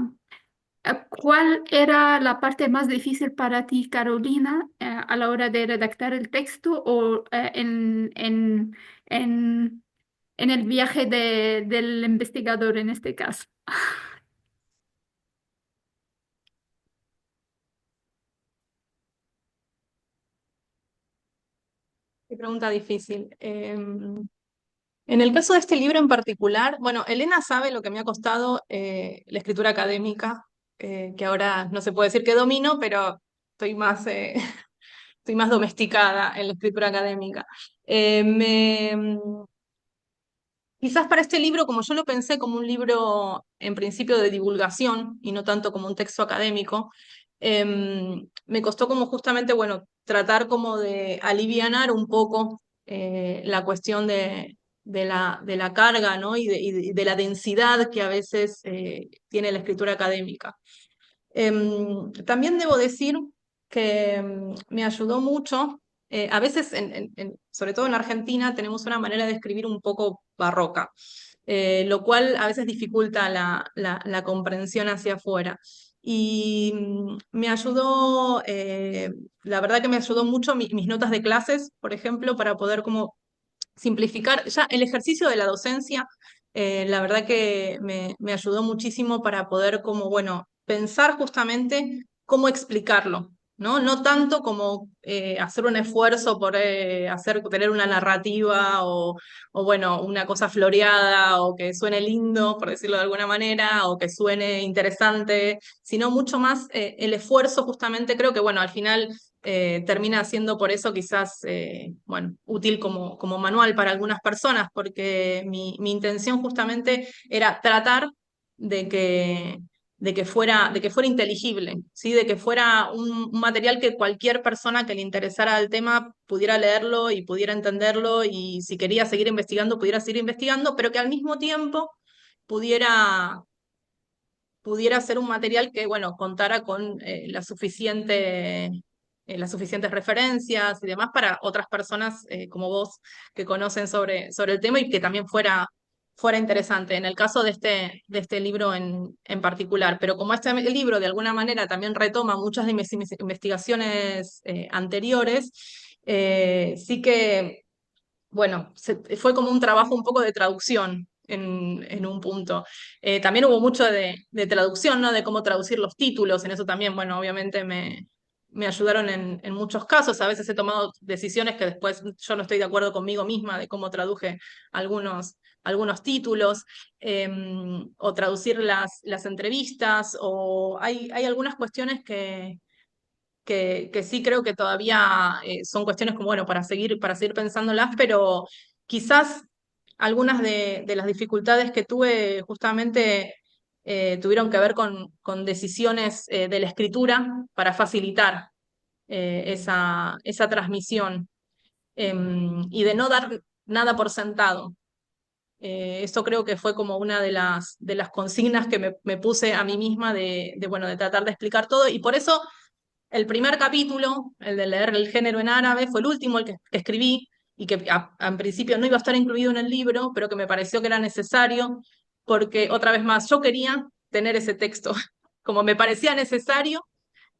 ¿Cuál era la parte más difícil para ti, Carolina, a la hora de redactar el texto o en, en el viaje del investigador en este caso? Qué pregunta difícil. En el caso de este libro en particular, bueno, Elena sabe lo que me ha costado la escritura académica, que ahora no se puede decir que domino, pero estoy más, estoy más domesticada en la escritura académica. Eh, me, Quizás para este libro, como yo lo pensé como un libro en principio de divulgación y no tanto como un texto académico, me costó como justamente, bueno, tratar como de alivianar un poco la cuestión de la carga, ¿no? Y de la densidad que a veces tiene la escritura académica. También debo decir que me ayudó mucho, a veces, sobre todo en Argentina, tenemos una manera de escribir un poco barroca, lo cual a veces dificulta la comprensión hacia afuera. Y me ayudó, la verdad que me ayudó mucho mis notas de clases, por ejemplo, para poder como simplificar ya el ejercicio de la docencia. La verdad que me ayudó muchísimo para poder como, bueno, pensar justamente cómo explicarlo, ¿no? No tanto como hacer un esfuerzo por tener una narrativa o, bueno, una cosa floreada o que suene lindo, por decirlo de alguna manera, o que suene interesante, sino mucho más el esfuerzo justamente, creo que, bueno, al final termina siendo por eso quizás, bueno, útil como manual para algunas personas, porque mi intención justamente era tratar de que de que fuera inteligible, ¿sí? De que fuera un material que cualquier persona que le interesara el tema pudiera leerlo y pudiera entenderlo y si quería seguir investigando, pudiera seguir investigando, pero que al mismo tiempo pudiera, pudiera ser un material que, bueno, contara con las suficientes referencias y demás para otras personas como vos que conocen sobre el tema y que también fuera interesante, en el caso de este libro en particular. Pero como este libro de alguna manera también retoma muchas de mis investigaciones anteriores, sí que, bueno, fue como un trabajo un poco de traducción en un punto. También hubo mucho de traducción, ¿no? De cómo traducir los títulos, en eso también, bueno, obviamente me ayudaron en muchos casos. A veces he tomado decisiones que después yo no estoy de acuerdo conmigo misma de cómo traduje algunos títulos, o traducir las entrevistas, o hay algunas cuestiones que sí creo que todavía son cuestiones como, bueno, para seguir pensándolas, pero quizás algunas de las dificultades que tuve justamente tuvieron que ver con decisiones de la escritura para facilitar esa transmisión, y de no dar nada por sentado. Esto creo que fue como una de las consignas que me puse a mí misma bueno, de tratar de explicar todo, y por eso el primer capítulo, el de leer el género en árabe, fue el último el que escribí y que en principio no iba a estar incluido en el libro, pero que me pareció que era necesario porque, otra vez más, yo quería tener ese texto, como me parecía necesario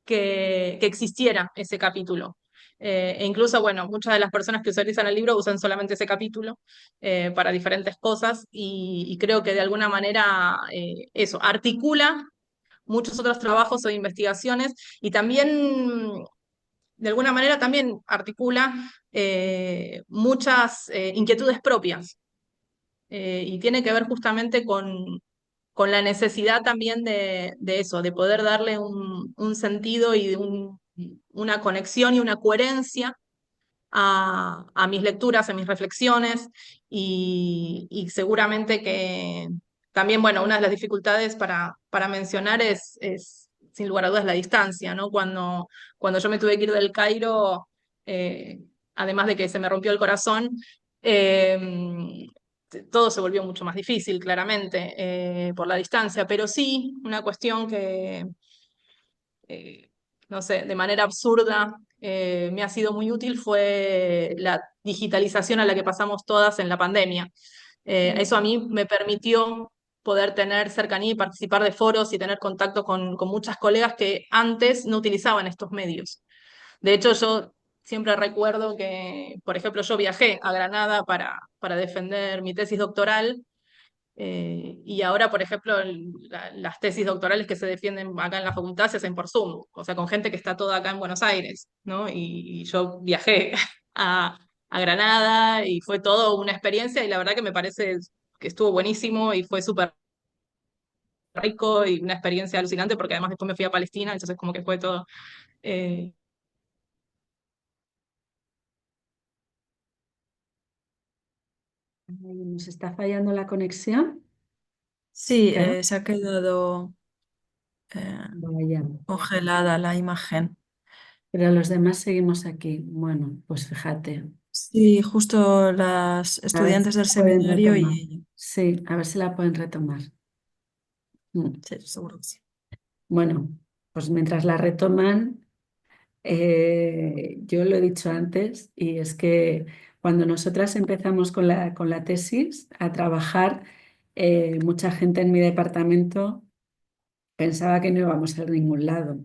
que existiera ese capítulo. E incluso, bueno, muchas de las personas que utilizan el libro usan solamente ese capítulo para diferentes cosas y creo que de alguna manera eso articula muchos otros trabajos o investigaciones y también, de alguna manera, también articula muchas inquietudes propias y tiene que ver justamente con la necesidad también de eso, de poder darle un sentido y una conexión y una coherencia a mis lecturas, a mis reflexiones y seguramente que también, bueno, una de las dificultades para mencionar es, sin lugar a dudas, la distancia, ¿no? Cuando yo me tuve que ir del Cairo, eh, además de que se me rompió el corazón, todo se volvió mucho más difícil, claramente, por la distancia, pero sí una cuestión que eh, no sé, de manera absurda, me ha sido muy útil fue la digitalización a la que pasamos todas en la pandemia. Eso a mí me permitió poder tener cercanía y participar de foros y tener contacto con muchas colegas que antes no utilizaban estos medios. De hecho, yo siempre recuerdo que, por ejemplo, yo viajé a Granada para defender mi tesis doctoral y ahora, por ejemplo, las tesis doctorales que se defienden acá en la facultad se hacen por Zoom, o sea, con gente que está toda acá en Buenos Aires, ¿no? Y yo viajé a Granada y fue todo una experiencia y la verdad que me parece que estuvo buenísimo y fue súper rico y una experiencia alucinante porque además después me fui a Palestina, entonces como que fue todo... eh, ¿Nos está fallando la conexión? Sí, ¿Verdad? se ha quedado Vaya. congelada la imagen. Pero los demás seguimos aquí. Bueno, pues fíjate. Sí, justo las A ver si estudiantes del la pueden seminario y retomar. ella. Sí, a ver si la pueden retomar. Mm. Sí, seguro que sí. Bueno, pues mientras la retoman, yo lo he dicho antes, y es que cuando nosotras empezamos con la tesis a trabajar, mucha gente en mi departamento pensaba que no íbamos a ningún lado.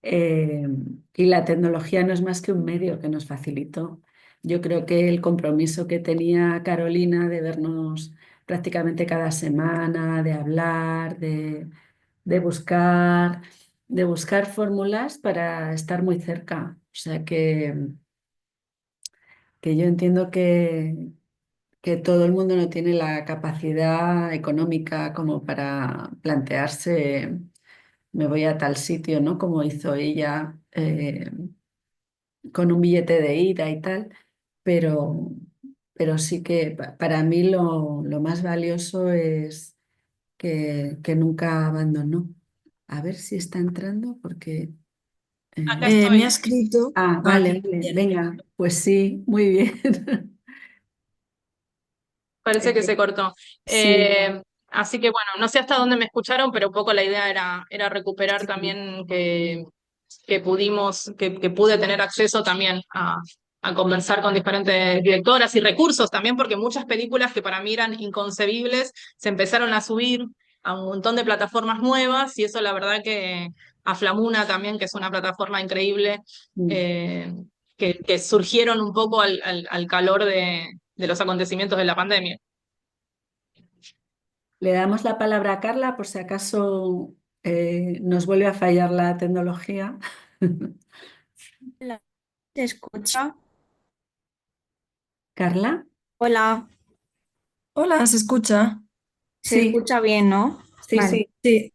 Eh, y la tecnología no es más que un medio que nos facilitó. Yo creo que el compromiso que tenía Carolina de vernos prácticamente cada semana, de hablar, de buscar, de buscar fórmulas para estar muy cerca. O sea que yo entiendo que todo el mundo no tiene la capacidad económica como para plantearse, me voy a tal sitio, ¿no? Como hizo ella, con un billete de ida y tal, pero, pero sí que para mí lo más valioso es que nunca abandonó. A ver si está entrando porque... Acá Me ha estoy. escrito. Vale, vale, Bien. venga, pues sí, muy bien. Parece que Eh, se cortó. sí, Así que bueno, no sé hasta dónde me escucharon, pero un poco la idea era recuperar sí. también que pude tener acceso también a conversar con diferentes directoras y recursos también, porque muchas películas que para mí eran inconcebibles se empezaron a subir a un montón de plataformas nuevas y eso la verdad que a Flamuna también, que es una plataforma increíble, Mm. eh, que surgieron un poco al calor de los acontecimientos de la pandemia. Le damos la palabra a Carla por si acaso nos vuelve a fallar la tecnología. Hola, ¿se escucha? Carla, Hola, Hola, ¿se escucha? se sí, escucha bien, ¿no? sí, Vale. sí.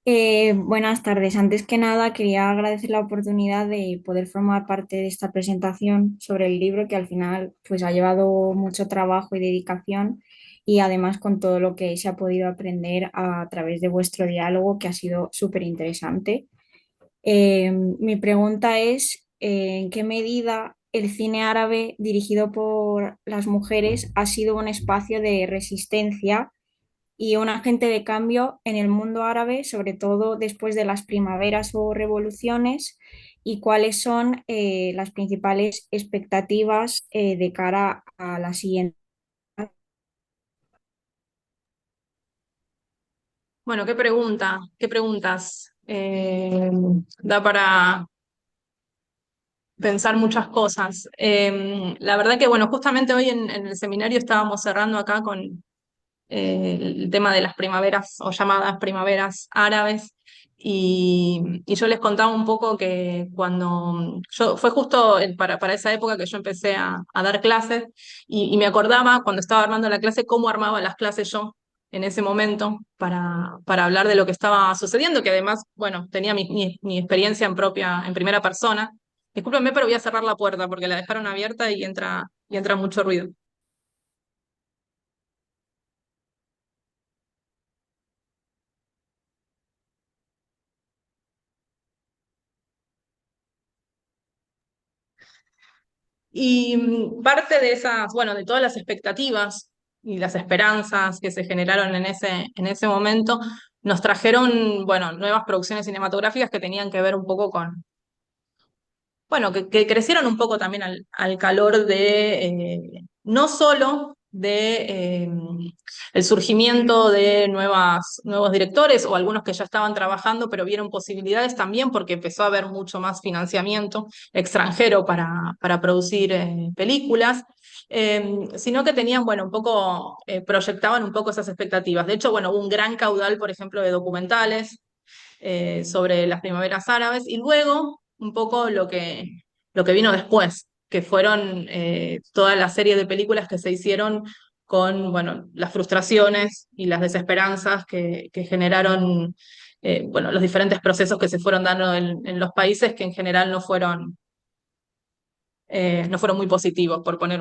Sí. Buenas tardes. Antes que nada, quería agradecer la oportunidad de poder formar parte de esta presentación sobre el libro que al final pues ha llevado mucho trabajo y dedicación y además con todo lo que se ha podido aprender a través de vuestro diálogo que ha sido súper interesante. Mi pregunta es, ¿en qué medida el cine árabe dirigido por las mujeres ha sido un espacio de resistencia y un agente de cambio en el mundo árabe, sobre todo después de las primaveras o revoluciones? ¿Y cuáles son las principales expectativas de cara a la siguiente? Bueno, qué preguntas. Da para pensar muchas cosas. La verdad que, bueno, justamente hoy en el seminario estábamos cerrando acá con el tema de las primaveras o llamadas primaveras árabes. Y yo les contaba un poco que fue justo para esa época que yo empecé a dar clases y me acordaba cuando estaba armando la clase cómo armaba las clases yo en ese momento para hablar de lo que estaba sucediendo, que además, bueno, tenía mi experiencia en primera persona. Discúlpenme, pero voy a cerrar la puerta porque la dejaron abierta y entra mucho ruido. Y parte de esas, bueno, de todas las expectativas y las esperanzas que se generaron en ese momento, nos trajeron, bueno, nuevas producciones cinematográficas que tenían que ver un poco con, bueno, que crecieron un poco también al calor de, no solo de el surgimiento de nuevos directores o algunos que ya estaban trabajando, pero vieron posibilidades también porque empezó a haber mucho más financiamiento extranjero para producir películas. Sino que tenían, bueno, un poco, proyectaban un poco esas expectativas. De hecho, bueno, hubo un gran caudal, por ejemplo, de documentales, sobre las primaveras árabes y luego un poco lo que vino después, que fueron toda la serie de películas que se hicieron con bueno, las frustraciones y las desesperanzas que generaron bueno, los diferentes procesos que se fueron dando en los países que en general no fueron muy positivos, por poner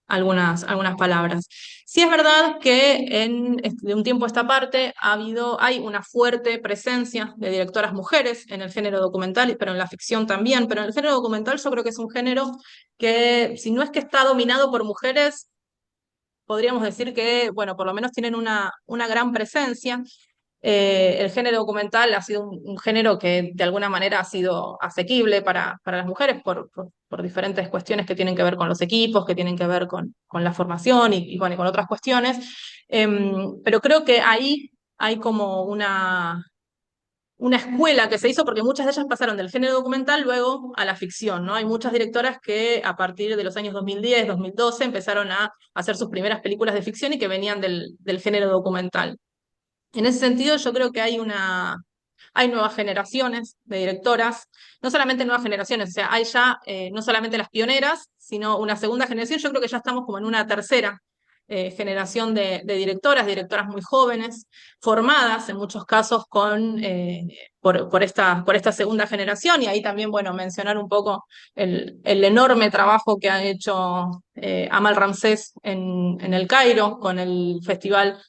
algunas palabras. Sí es verdad que de un tiempo a esta parte hay una fuerte presencia de directoras mujeres en el género documental, pero en la ficción también, pero en el género documental yo creo que es un género que, si no es que está dominado por mujeres, podríamos decir que, bueno, por lo menos tienen una gran presencia. El género documental ha sido un género que de alguna manera ha sido asequible para las mujeres por diferentes cuestiones que tienen que ver con los equipos, que tienen que ver con la formación bueno, y con otras cuestiones. Pero creo que ahí hay como una escuela que se hizo porque muchas de ellas pasaron del género documental luego a la ficción, ¿no? Hay muchas directoras que a partir de los años 2010, 2012 empezaron a hacer sus primeras películas de ficción y que venían del género documental. En ese sentido, yo creo que hay Hay nuevas generaciones de directoras, no solamente nuevas generaciones, o sea, hay ya no solamente las pioneras, sino una segunda generación. Yo creo que ya estamos como en una tercera generación de directoras muy jóvenes, formadas en muchos casos por esta segunda generación, y ahí también, bueno, mencionar un poco el enorme trabajo que ha hecho Amal Ramsés en El Cairo, con el Festival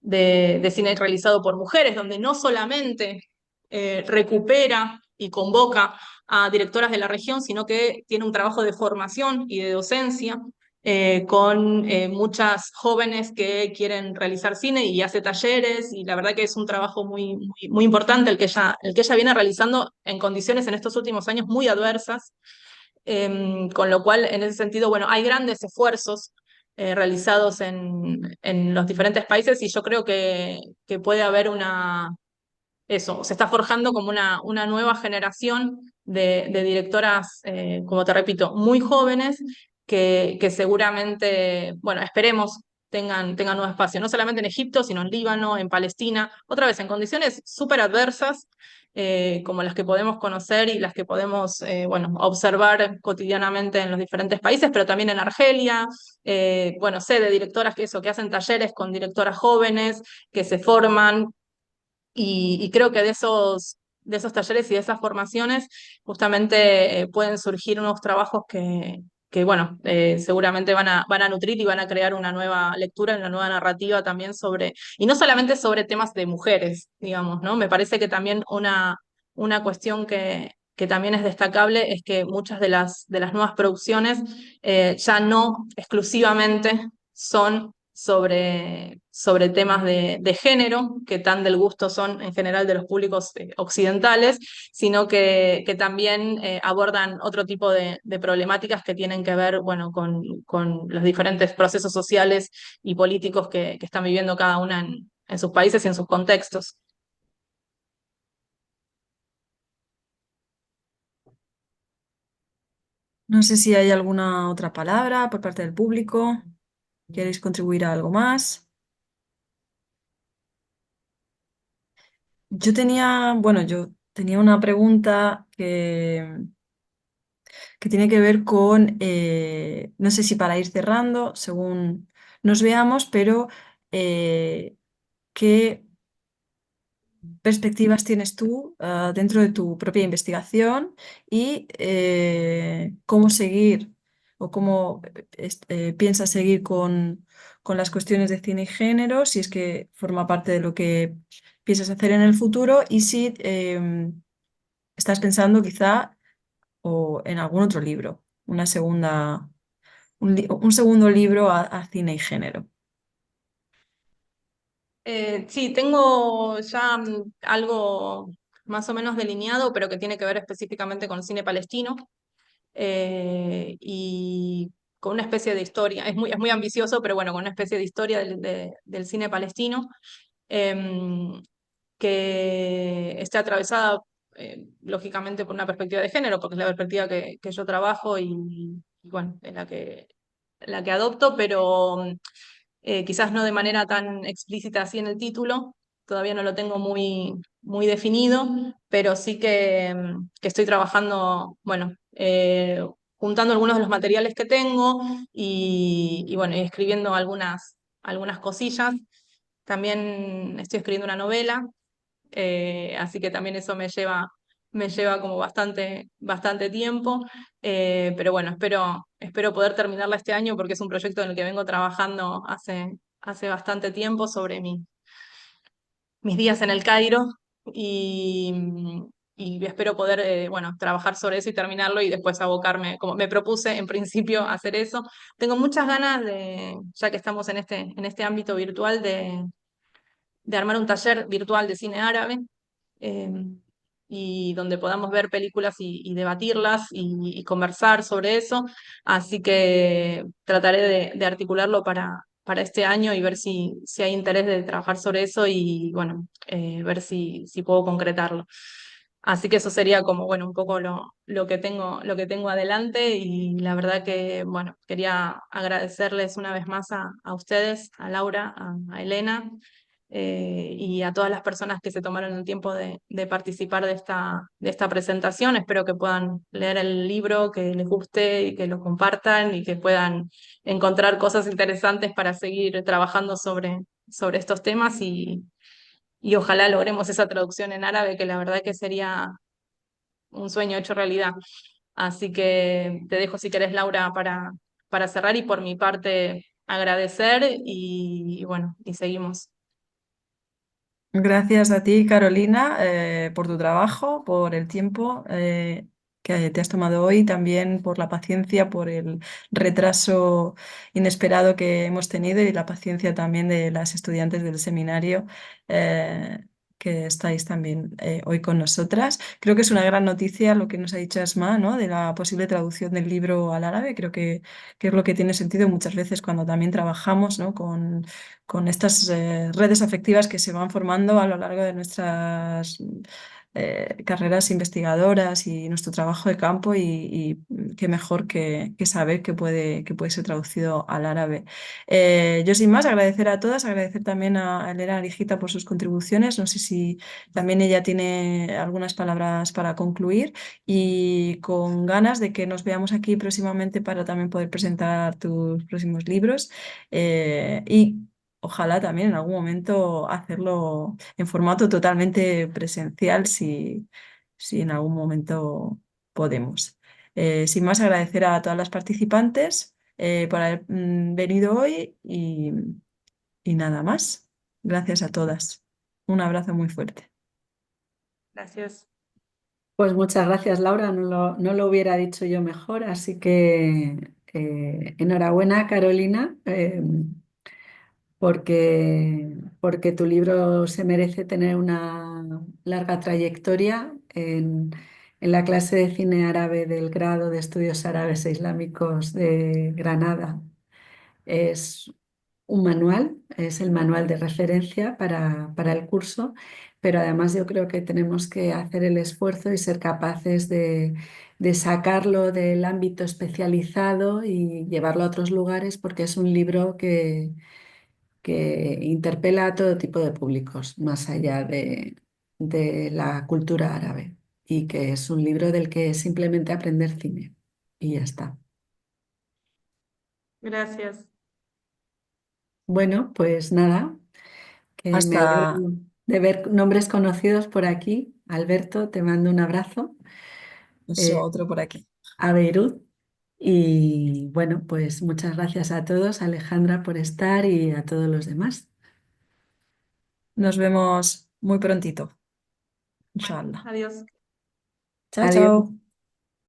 de Cine realizado por mujeres, donde no solamente recupera y convoca a directoras de la región, sino que tiene un trabajo de formación y de docencia con muchas jóvenes que quieren realizar cine y hace talleres, y la verdad que es un trabajo muy importante el que ella viene realizando en condiciones en estos últimos años muy adversas, con lo cual en ese sentido, bueno, hay grandes esfuerzos realizados en los diferentes países, y yo creo que puede haber eso, se está forjando como una nueva generación de directoras, como te repito, muy jóvenes, que seguramente, bueno, esperemos tengan nuevo espacio, no solamente en Egipto, sino en Líbano, en Palestina, otra vez en condiciones súper adversas, como las que podemos conocer y las que podemos, bueno, observar cotidianamente en los diferentes países, pero también en Argelia. Bueno, sé de directoras que hacen talleres con directoras jóvenes, que se forman, y creo que de esos talleres y de esas formaciones justamente pueden surgir unos trabajos que bueno, seguramente van a nutrir y van a crear una nueva lectura, una nueva narrativa también y no solamente sobre temas de mujeres, digamos, ¿no? Me parece que también una cuestión que también es destacable es que muchas de las nuevas producciones ya no exclusivamente son sobre temas de género, que tan del gusto son en general de los públicos occidentales, sino que también abordan otro tipo de problemáticas que tienen que ver, bueno, con los diferentes procesos sociales y políticos que están viviendo cada una en sus países y en sus contextos. No sé si hay alguna otra palabra por parte del público. ¿Queréis contribuir a algo más? Yo tenía una pregunta que tiene que ver con, no sé si para ir cerrando, según nos veamos, pero ¿qué perspectivas tienes tú dentro de tu propia investigación y cómo seguir o cómo piensas seguir con las cuestiones de cine y género, si es que forma parte de lo que piensas hacer en el futuro y si estás pensando quizá o en algún otro libro, un segundo libro a cine y género? Sí, tengo ya algo más o menos delineado, pero que tiene que ver específicamente con cine palestino, y con una especie de historia. Es muy ambicioso, pero bueno, con una especie de historia del cine palestino, em, que esté atravesada, lógicamente, por una perspectiva de género, porque es la perspectiva que yo trabajo y bueno, la que adopto, pero quizás no de manera tan explícita así en el título. Todavía no lo tengo muy definido, pero sí que estoy trabajando, bueno, juntando algunos de los materiales que tengo y bueno, y escribiendo algunas cosillas. También estoy escribiendo una novela, así que también eso me lleva como bastante tiempo, pero bueno, espero poder terminarla este año, porque es un proyecto en el que vengo trabajando hace bastante tiempo sobre mis días en el Cairo, y espero poder, bueno, trabajar sobre eso y terminarlo, y después abocarme, como me propuse en principio hacer eso. Tengo muchas ganas ya que estamos en este ámbito virtual, de armar un taller virtual de cine árabe, eh, y donde podamos ver películas y debatirlas y conversar sobre eso. Así que trataré de articularlo para este año y ver si hay interés de trabajar sobre eso y, bueno, ver si puedo concretarlo. Así que eso sería como, bueno, un poco lo que tengo adelante, y la verdad que, bueno, quería agradecerles una vez más a ustedes, a Laura, a Elena, y a todas las personas que se tomaron el tiempo de participar de esta presentación. Espero que puedan leer el libro, que les guste y que lo compartan y que puedan encontrar cosas interesantes para seguir trabajando sobre estos temas y ojalá logremos esa traducción en árabe, que la verdad que sería un sueño hecho realidad. Así que te dejo si querés, Laura, para cerrar y por mi parte agradecer y bueno, y seguimos. Gracias a ti, Carolina, por tu trabajo, por el tiempo que te has tomado hoy, también por la paciencia, por el retraso inesperado que hemos tenido y la paciencia también de las estudiantes del seminario eh, que estáis también hoy con nosotras. Creo que es una gran noticia lo que nos ha dicho Asma, ¿no? De la posible traducción del libro al árabe. Creo que es lo que tiene sentido muchas veces cuando también trabajamos, ¿no? Con estas redes afectivas que se van formando a lo largo de nuestras carreras investigadoras y nuestro trabajo de campo y qué mejor que saber que puede ser traducido al árabe. Yo sin más agradecer a todas, agradecer también a Elena Arijita por sus contribuciones. No sé si también ella tiene algunas palabras para concluir y con ganas de que nos veamos aquí próximamente para también poder presentar tus próximos libros. Y ojalá también en algún momento hacerlo en formato totalmente presencial si en algún momento podemos. Sin más, agradecer a todas las participantes por haber venido hoy y nada más. Gracias a todas. Un abrazo muy fuerte. Gracias. Pues muchas gracias, Laura. No lo hubiera dicho yo mejor, así que enhorabuena, Carolina, porque tu libro se merece tener una larga trayectoria en la clase de cine árabe del grado de Estudios Árabes e Islámicos de Granada. Es un manual, es el manual de referencia para el curso, pero además yo creo que tenemos que hacer el esfuerzo y ser capaces de sacarlo del ámbito especializado y llevarlo a otros lugares porque es un libro que interpela a todo tipo de públicos, más allá de la cultura árabe, y que es un libro del que simplemente aprender cine. Y ya está. Gracias. Bueno, pues nada, que me alegro Hasta de ver nombres conocidos por aquí. Alberto, te mando un abrazo eso, eh, otro por aquí. a Beirut. Y bueno, pues muchas gracias a todos, Alejandra, por estar y a todos los demás. Nos vemos muy prontito, Bueno, inshallah. adiós. Chao, Adiós. chao.